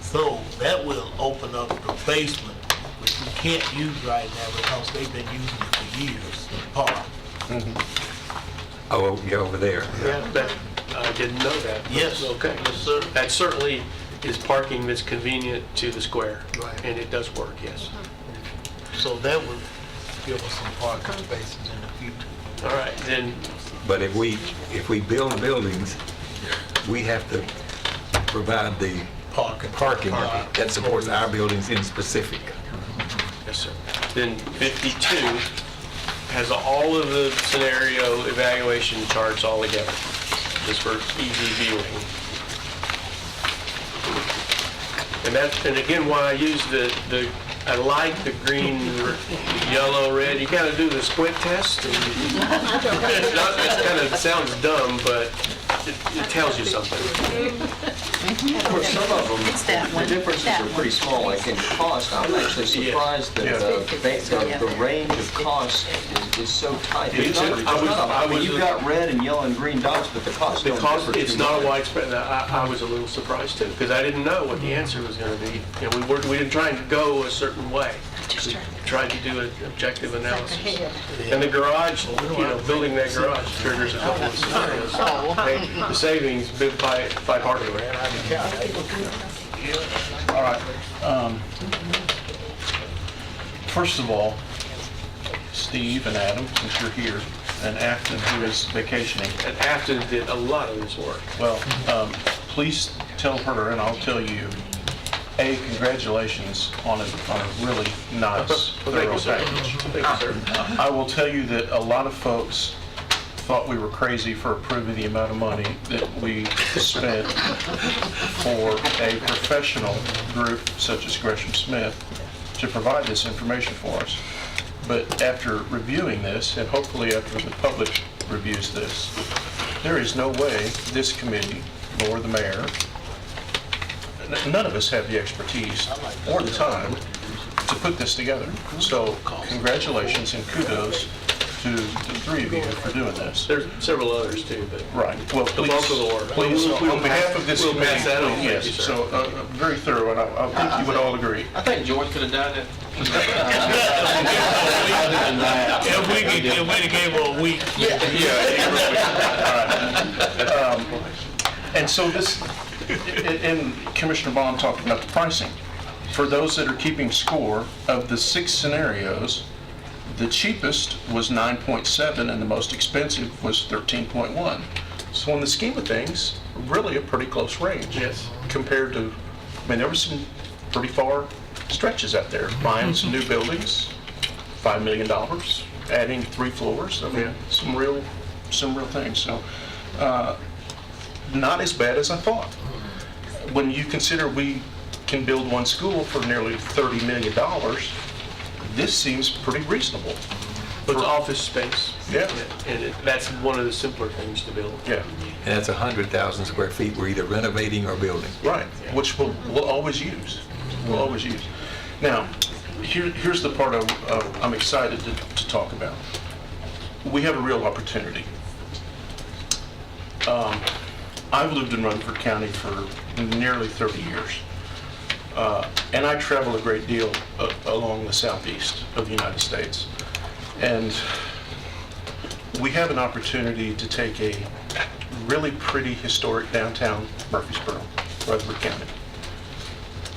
So that will open up the basement, which we can't use right now because they've been using it for years, the park.
Oh, yeah, over there.
Yeah, I didn't know that.
Yes.
Okay.
Yes, sir.
That certainly is parking that's convenient to the square.
Right.
And it does work, yes.
So that would give us some parking spaces in the future.
All right, then,
But if we build buildings, we have to provide the parking that supports our buildings in specific.
yes, sir. Then 52 has all of the scenario evaluation charts all together, just for easy viewing. And again, why I use I like the green, yellow, red. You gotta do the squint test. And it kind of sounds dumb, but it tells you something.
Of course, some of them, the differences are pretty small, like in cost. I'm actually surprised that the range of cost is so tight. You've got red and yellow and green dots, but the cost don't differ
It's
too
not
much.
a widespread. I was a little surprised too, because I didn't know what the answer was going to be. We didn't try and go a certain way. We tried to do an objective analysis. And the garage, building that garage triggers a couple of scenarios. The savings by parking.
All right. First of all, Steve and Adam, since you're here, and Afton, who is vacationing.
And Afton did a lot of this work.
Well, please tell her, and I'll tell you, congratulations on a really nice thorough package.
Thank you, sir.
I will tell you that a lot of folks thought we were crazy for approving the amount of money that we spent for a professional group such as Gresham Smith to provide this information for us. But after reviewing this, and hopefully after the public reviews this, there is no way this committee, nor the mayor, none of us have the expertise or the time to put this together. So congratulations and kudos to the three of you for doing this.
There's several others too, but
Right. Well,
the bulk of the work.
please,
We'll
on behalf of this
we'll
committee,
pass that on.
yes,
Thank you, sir.
so very thorough, and I think you would all agree.
I think George could have done it.
If we gave her a week.
And so this, and Commissioner Bond talked about the pricing. For those that are keeping score, of the 6 scenarios, the cheapest was 9.7 and the most expensive was 13.1. So in the scheme of things, really a pretty close range.
Yes.
Compared to, there were some pretty far stretches out there, buying some new buildings $5 million, adding 3 floors. I mean, some real things. So, not as bad as I thought. When you consider we can build one school for nearly $30 million, this seems pretty reasonable.
But it's office space.
Yeah.
And that's one of the simpler things to build.
Yeah.
And that's 100,000 square feet we're either renovating or building.
Right, which we'll always use. We'll always use. Now, here's the part I'm excited to talk about. We have a real opportunity. I've lived in Rutherford County for nearly 30 years. And I travel a great deal along the southeast of the United States. And we have an opportunity to take a really pretty historic downtown Murfreesboro, Rutherford County,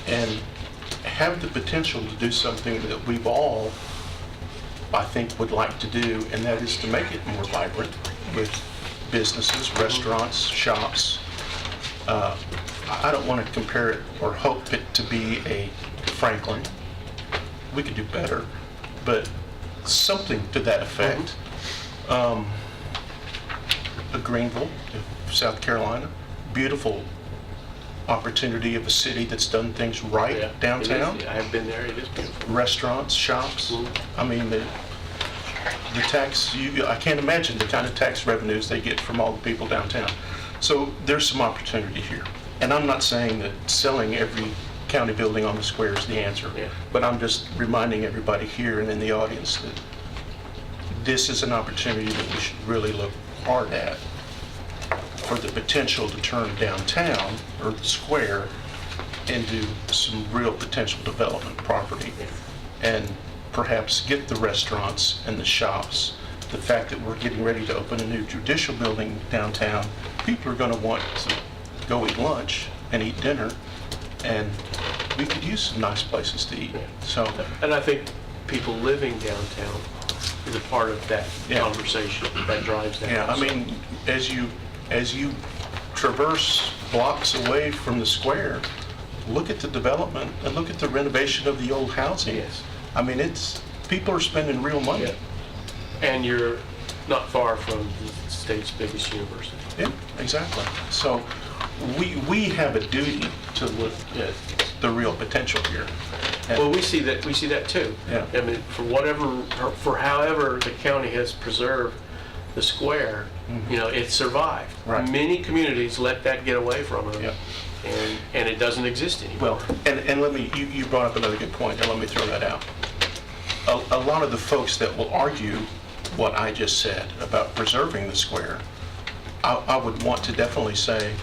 and have the potential to do something that we've all, I think, would like to do, and that is to make it more vibrant with businesses, restaurants, shops. I don't want to compare it or hope it to be a Franklin. We could do better, but something to that effect. A Greenville, South Carolina, beautiful opportunity of a city that's done things right downtown.
I have been there. It is beautiful.
Restaurants, shops. I mean, the tax, I can't imagine the kind of tax revenues they get from all the people downtown. So there's some opportunity here. And I'm not saying that selling every county building on the square is the answer, but I'm just reminding everybody here and in the audience that this is an opportunity that we should really look hard at for the potential to turn downtown or the square into some real potential development property and perhaps get the restaurants and the shops. The fact that we're getting ready to open a new judicial building downtown, people are going to want to go eat lunch and eat dinner, and we could use some nice places to eat. So,
and I think people living downtown is a part of that conversation that drives that.
yeah, I mean, as you traverse blocks away from the square, look at the development and look at the renovation of the old housing.
Yes.
I mean, people are spending real money.
Yeah. And you're not far from the state's biggest university.
Yeah, exactly. So we have a duty to look at the real potential here. And
Well, we see that too.
Yeah.
I mean, for however the county has preserved the square, it survived.
Right.
Many communities let that get away from them.
Yeah.
And it doesn't exist anymore.
Well, and let me, you brought up another good point, and let me throw that out. A lot of the folks that will argue what I just said about preserving the square, I would want to definitely say,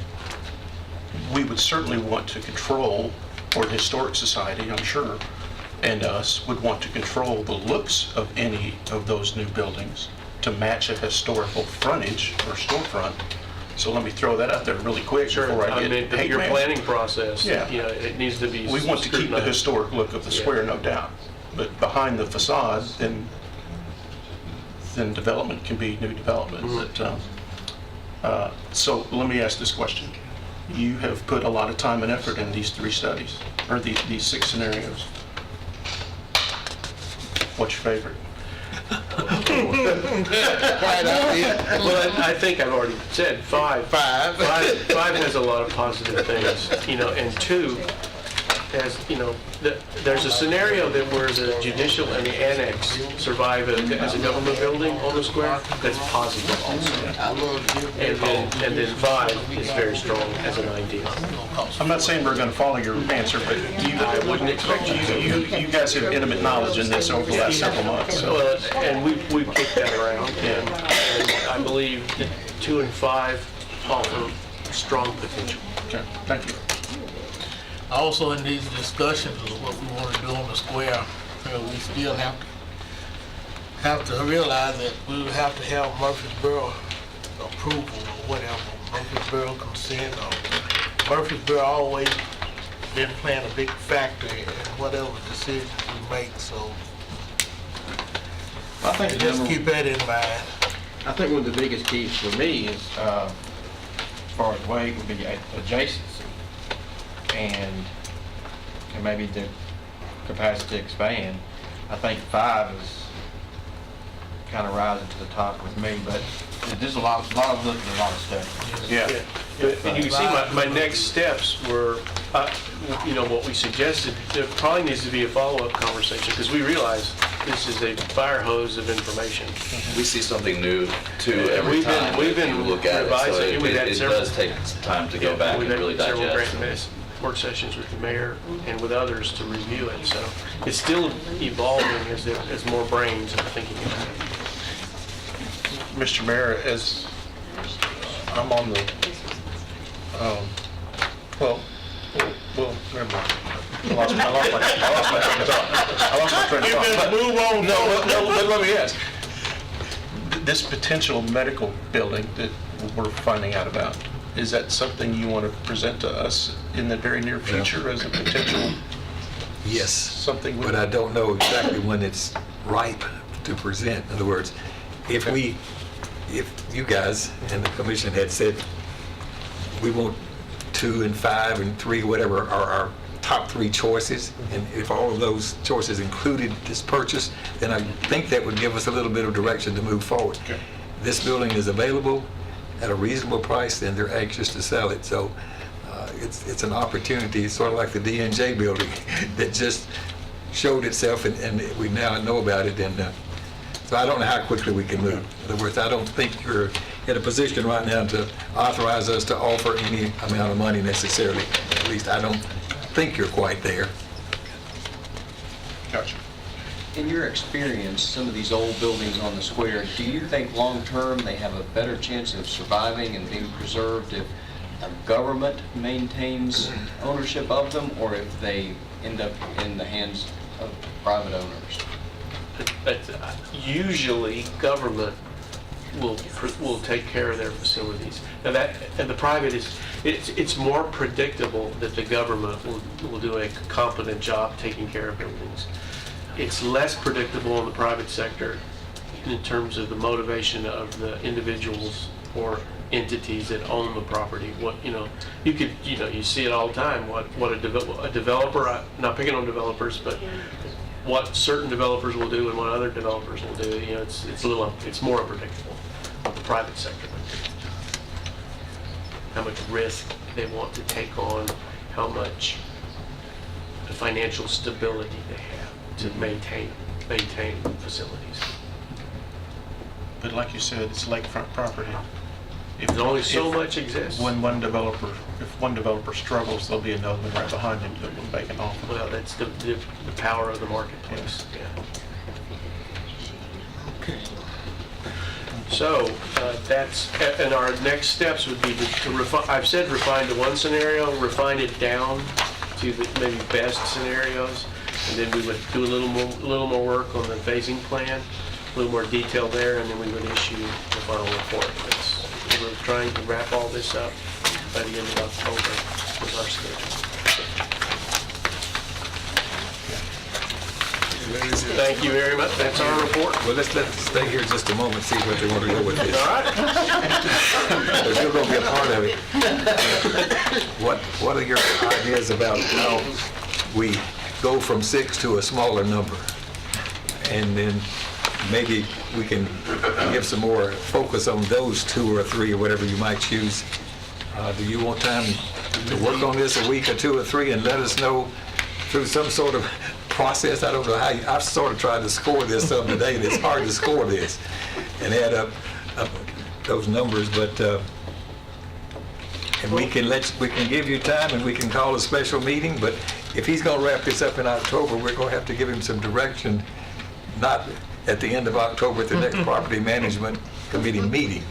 we would certainly want to control, or the Historic Society, I'm sure, and us would want to control the looks of any of those new buildings to match a historical frontage or storefront. So let me throw that out there really quick before I get hate
your
mail.
planning process,
Yeah.
it needs to be
We want to keep the
scrutinized.
historic look of the square, no doubt. But behind the facade, then development can be new development. But, so let me ask this question. You have put a lot of time and effort in these 3 studies, or these 6 scenarios. What's your favorite?
Well, I think I've already said 5. 5 has a lot of positive things, and 2 has, there's a scenario that where the judicial and the annex survive as a government building on the square, that's positive also. And then 5 is very strong as an idea.
I'm not saying we're going to follow your answer, but
I wouldn't expect you to.
you guys have intimate knowledge in this over the last several months. So.
Well, and we've kicked that around, and I believe that 2 and 5 offer strong potential.
Okay, thank you.
Also, in these discussions of what we want to do on the square, we still have to realize that we will have to have Murfreesboro approval or whatever, Murfreesboro consent, or Murfreesboro always been playing a big factor in whatever decisions we make, so
I think
just keep that in mind.
I think one of the biggest keys for me is, as far as weight, would be adjacency and maybe the capacity to expand. I think 5 is kind of rising to the top with me, but there's a lot of looking at a lot of stuff.
Yeah. And you can see my next steps were, you know, what we suggested, there probably needs to be a follow-up conversation, because we realize this is a fire hose of information.
We see something new too every time
We've
that
been
you look at it, so
revising it. We've had
it
several-
does take time to go back and really
We've had several
digest.
grant minutes, work sessions with the mayor and with others to review it, so it's still evolving as more brains are thinking about it.
Mr. Mayor, as I'm on the, well, never mind. I lost my train of thought. I lost my train of
You
thought.
better
But-
move on.
No, but let me ask. This potential medical building that we're finding out about, is that something you want to present to us in the very near future as a potential
Yes,
something?
but I don't know exactly when it's ripe to present. In other words, if you guys and the commission had said, we want 2 and 5 and 3, whatever are our top 3 choices, and if all of those choices included this purchase, then I think that would give us a little bit of direction to move forward.
Okay.
This building is available at a reasonable price, and they're anxious to sell it. So it's an opportunity, sort of like the D&J building, that just showed itself, and we now know about it. And so I don't know how quickly we can move. In other words, I don't think you're in a position right now to authorize us to offer any amount of money necessarily. At least I don't think you're quite there.
Gotcha.
In your experience, some of these old buildings on the square, do you think long-term they have a better chance of surviving and being preserved if the government maintains ownership of them, or if they end up in the hands of private owners?
But usually, government will take care of their facilities. And the private it's more predictable that the government will do a competent job taking care of buildings. It's less predictable in the private sector in terms of the motivation of the individuals or entities that own the property. You see it all the time. What a developer, I'm not picking on developers, but what certain developers will do and what other developers will do. It's more unpredictable. The private sector, how much risk they want to take on, how much the financial stability they have to maintain facilities.
But like you said, it's lakefront property.
There's only so much exists.
If one developer struggles, there'll be another one right behind him that will make an offer.
Well, that's the power of the marketplace. Yeah.
Okay.
So and our next steps would be to refine. I've said refine to one scenario, refine it down to the maybe best scenarios, and then we would do a little more work on the phasing plan, a little more detail there, and then we would issue the final report. We're trying to wrap all this up by the end of October with our schedule. Thank you very much. That's our report.
Well, let's stay here just a moment, see what they want to go with this.
All right.
Because you're going to be a part of it. What are your ideas about how we go from 6 to a smaller number? And then maybe we can give some more focus on those 2 or 3 or whatever you might choose. Do you want time to work on this a week or 2 or 3 and let us know through some sort of process? I don't know how I've sort of tried to score this up today, and it's hard to score this and add up those numbers, but and we can give you time and we can call a special meeting, but if he's going to wrap this up in October, we're going to have to give him some direction, not at the end of October at the next property management committee meeting.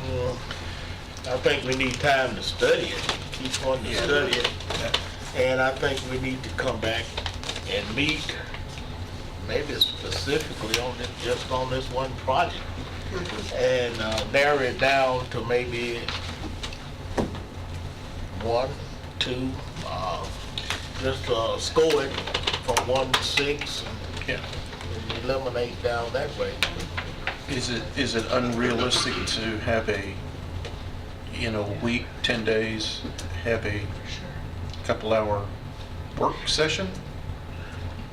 Well, I think we need time to study it, keep on to study it. And I think we need to come back and meet, maybe specifically just on this one project, and narrow it down to maybe 1, 2, just score it from 1 to 6 and eliminate down that way.
Is it unrealistic to have a week, 10 days, have a couple-hour work session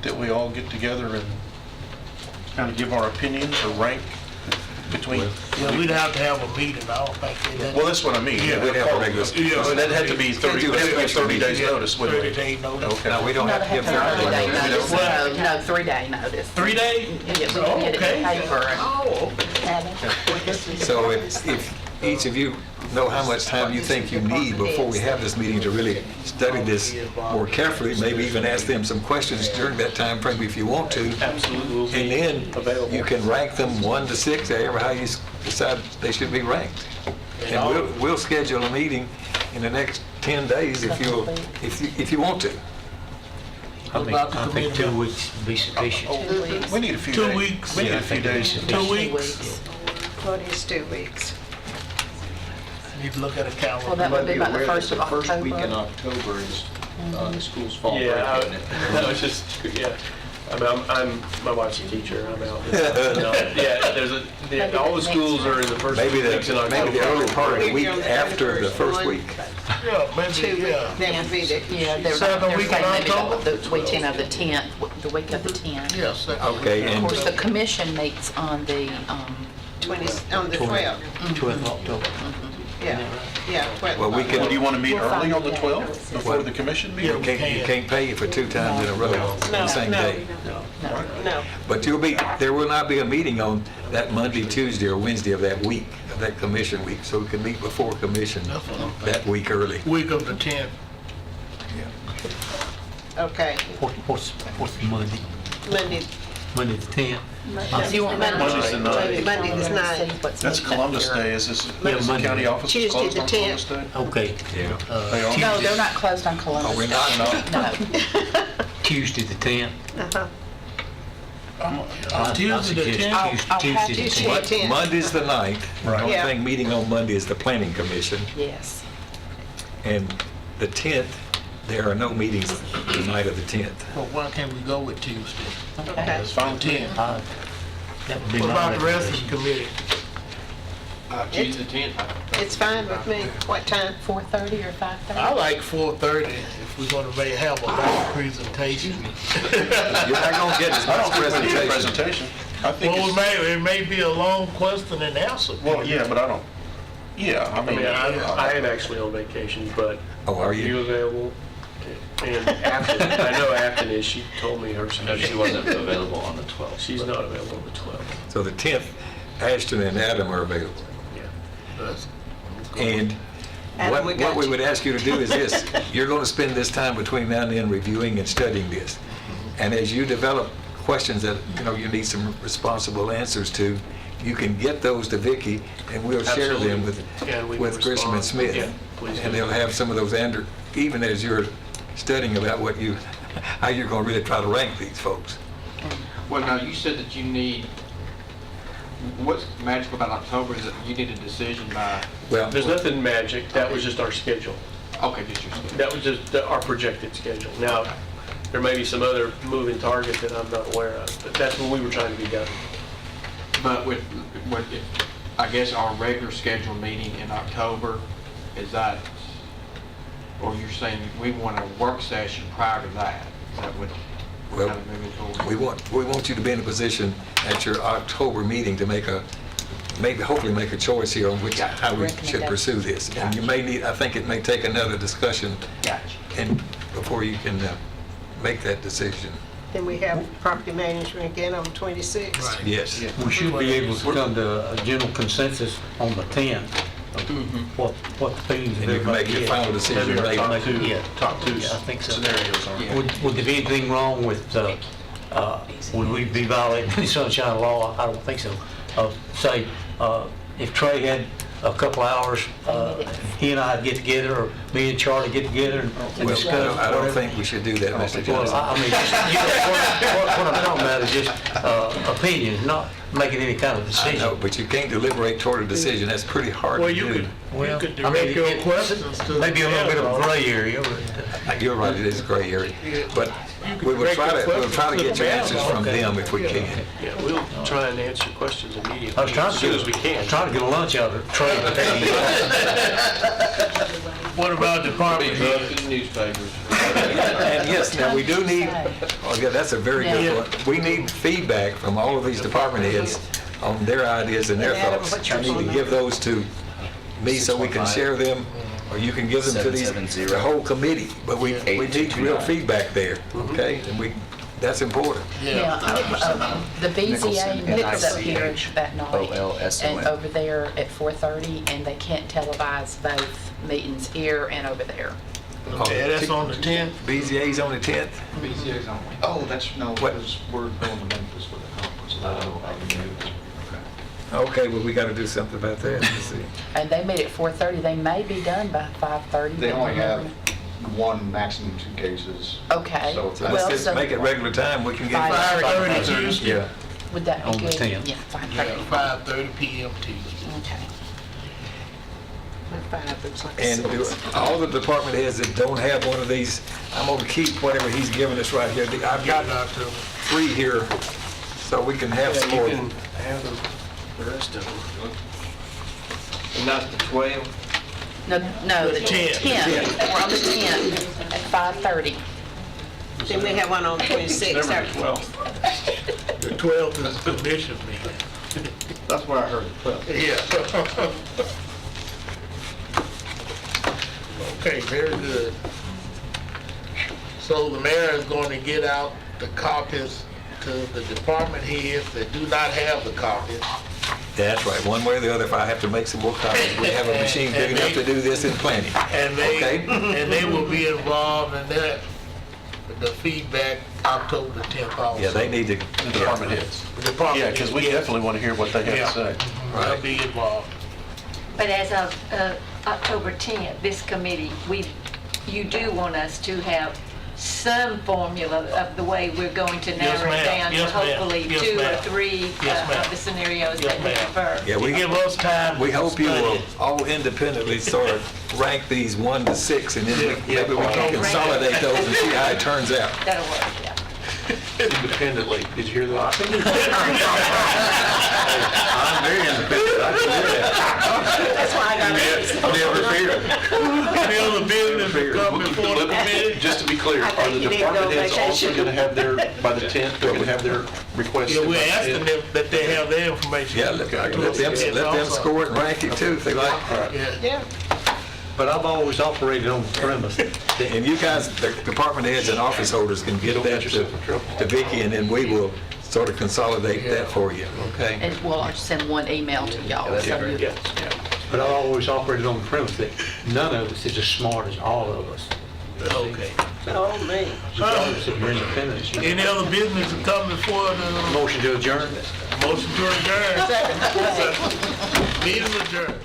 that we all get together and kind of give our opinions or rank between?
Yeah, we'd have to have a meeting, I don't think they.
Well, that's what I mean.
Yeah,
we'd have a regular-
Yeah.
So that had to be 30, that'd be 30 days notice, wouldn't
30
it?
day notice.
Okay.
No, we don't
No,
have to
they
give
have to
30
have 3-day notice.
What?
No, 3-day notice.
3 days?
Yeah, we can
Oh,
get it in
okay.
paper and
Oh,
So if each of you know how much time you think you need before we have this meeting to really study this more carefully, maybe even ask them some questions during that time frame if you want to.
Absolutely, we'll
And
be
then
available.
you can rank them 1 to 6, however how you decide they should be ranked. And we'll schedule a meeting in the next 10 days if you want to.
I think 2 weeks would be sufficient.
We need a few
2
days.
weeks.
We need a few days.
2 weeks.
What is 2 weeks?
Need to look at a
Well,
calendar.
that would be about the
Aware that
1st of
the first week in
October.
October is the school's fall break,
Yeah,
isn't it?
I was just, yeah. I mean, my wife's a teacher, I'm out. Yeah, all the schools are in the first
Maybe
weeks in October.
the early part of the week after the first week.
Yeah,
2
maybe,
weeks,
yeah.
that would be the.
Yeah, they're
Second
they're
week
saying
in
maybe
October?
the weekend of the 10th, the week of the 10th.
Yes.
Okay,
Of
and
course, the commission meets on the,
20, on the 12th.
12th October.
Yeah, yeah.
Well, we can-
Well, do you want to meet
We'll
early
find
on the
the
12th, before the commission meeting?
you can't pay you for 2 times in a row on the same day.
No,
But there will not be a meeting on that Monday, Tuesday, or Wednesday of that week, of that commission week, so we can meet before commission that week early.
Week of the 10th.
okay,
What's Monday?
Monday,
Monday the 10th?
if you want
Monday's the ninth.
Monday is 9.
That's Columbus Day, is this
Monday.
county office is
Tuesday
closed
the
on Columbus Day?
Okay.
Yeah.
They are?
No, they're not closed on Columbus.
Oh, we're not?
No.
Tuesday the 10th.
Uh-huh.
I
Tuesday the
suggest
10th?
I'll have
Tuesday the
Tuesday
10th.
the 10th.
Monday's the 9th. The only
Yeah.
thing meeting on Monday is the planning commission.
Yes.
And the 10th, there are no meetings the night of the 10th.
Well, why can't we go with Tuesday?
Okay.
That's fine. 10.
That would be
What
my
about the rest of
recommendation.
the committee?
Tuesday the 10th.
It's fine with me. What time?
4:30 or 5:30?
I like 4:30 if we're gonna have a long presentation.
You're not gonna get as
I
much
don't think we need a
presentation.
presentation. I think
Well,
it's,
it may be a long question and answer.
well, yeah, but I don't, yeah, I
I
mean,
mean, I am actually on vacation, but
Oh, are
you
you?
available? And Afton, I know Afton is, she told me her,
No, she wasn't available on the 12th.
she's not available on the 12th.
So the 10th, Ashton and Adam are available.
That's-
And
Adam, we got
what we
you.
would ask you to do is this, you're going to spend this time between now and then reviewing and studying this. And as you develop questions that, you need some responsible answers to, you can get those to Vicki and we'll share them
Yeah, we can
with Grisham and
respond.
Smith.
Yeah, please do.
And they'll have some of those even as you're studying about how you're going to really try to rank these folks.
Well, now, you said that you need, what's magical about October is that you need a decision by,
Well,
There's nothing magic, that was just our schedule.
okay, just your schedule.
That was just our projected schedule. Now, there may be some other moving target that I'm not aware of, but that's what we were trying to be done.
But with, I guess our regular scheduled meeting in October, is that, or you're saying we want a work session prior to that? Is that what we're
Well,
kind of moving towards?
we want you to be in a position at your October meeting to hopefully make a choice here on how we should pursue this. And you may need, I think it may take another discussion
Gotcha.
and before you can make that decision.
Then we have property management again on 26th.
Yes.
We should be able to come to a general consensus on the 10th. What the feelings of
And you can make
everybody
your
is.
final decision
Maybe our
later.
top two
Yeah, I think so.
scenarios are.
Would there be anything wrong with, would we be violating any sunshine law? I don't think so. Say, if Trey had a couple hours, he and I'd get together, or me and Charlie get together and
Well,
discuss
I don't
whatever.
think we should do that, Mr.
Well,
Johnson.
I mean, what I'm talking about is just opinions, not making any kind of
I
decision.
know, but you can't deliberate toward a decision. That's pretty hard
Well,
to
you
do.
could,
Well,
you could
I mean,
direct your
it-
questions to.
Maybe a little bit of a gray area.
You're right, it is a gray area. But we will
direct
try
your
we'll try to get your
questions to
answers
the
from
Okay.
them if we can.
Yeah, we'll try and answer questions immediately,
I was trying
as
to
soon
get,
as we can.
trying to get a lunch out of Trey.
What about department
Be
heads?
up in the newspapers.
And yes, now we do need, oh yeah, that's a very good
Yeah.
point. We need feedback from all of these department heads on their ideas and their
And Adam,
thoughts.
what's
I
yours
need
on
to
that?
give those to me so we can share them, or you can give them to these,
770.
the whole committee. But we need real
8229.
feedback there, okay? And that's important.
Yeah, the BZA meets up here
Nicholson,
that night
OLSON.
and over there at 4:30, and they can't televise both meetings here and over there.
Okay, that's on the 10th.
BZA's on the 10th?
BCA's on. Oh, that's, no,
What?
because we're going to Memphis for the conference. I don't know how we do it.
Okay, well, we gotta do something about that. Let's see.
And they meet at 4:30. They may be done by 5:30.
They
but
only have
remember-
one, maximum 2 cases.
Okay.
So it's a-
Let's
Well,
just
so-
make it regular time. We can get.
5:30
Tuesday.
Yeah.
Would that be
On the
good?
10th.
Yeah, 5:30.
Yeah, 5:30 PM Tuesday.
Okay.
My 5 looks like a
And
6.
all the department heads that don't have one of these, I'm gonna keep whatever he's giving us right here. I've got 3 here, so we can have some
Yeah,
more.
you can have the rest of them.
And that's the 12?
No, the 10th. We're on the 10th at 5:30.
Then we have one on 26th.
Never the 12th.
The 12th is the commission meeting.
That's where I heard the 12th.
Yeah. Okay, very good. So the mayor is going to get out the copies to the department heads that do not have the copies.
That's right, one way or the other, if I have to make some more copies, we have a machine big enough to do this in plenty.
And
Okay.
they will be involved in that, the feedback October the 10th also.
Yeah, they need to.
The department heads.
The department
Yeah, because we
heads,
definitely want to hear what they have to say.
They'll be involved.
But as of October 10th, this committee, you do want us to have some formula of the way we're going to
Yes,
narrow it
ma'am.
down to
Yes, ma'am.
hopefully
Yes,
2 or
ma'am.
3
Yes, ma'am.
of the scenarios
Yes,
that we
ma'am.
prefer.
Yeah,
We give us time.
We hope you will
study.
all independently sort of rank these 1 to 6, and then maybe we can consolidate those and see how it turns out.
That'll work, yeah.
Independently. Did you hear that?
I'm very independent. I can do that.
That's why I got it.
Never fear.
Any other business to come before the committee?
Just to be clear,
I
are
think
the
you need to go
department heads also
vacation.
going to have their, by the 10th, they're going to have their requests?
Yeah,
in
we're
by the
asking
10th?
them that they have their information.
Yeah, let them score it and rank it too, if they like.
Yeah.
Yeah.
But I've always operated on premise.
And you guys, the department heads and office holders can get that to Vicki, and then we will sort of consolidate that for you, okay?
And we'll just send one email to y'all. So you-
But I've always operated on the premise that none of us is as smart as all of us.
Okay.
Oh, man.
Regardless of your independence.
Any other business to come before the
Motion to adjourn.
motion to adjourn? Meeting adjourned.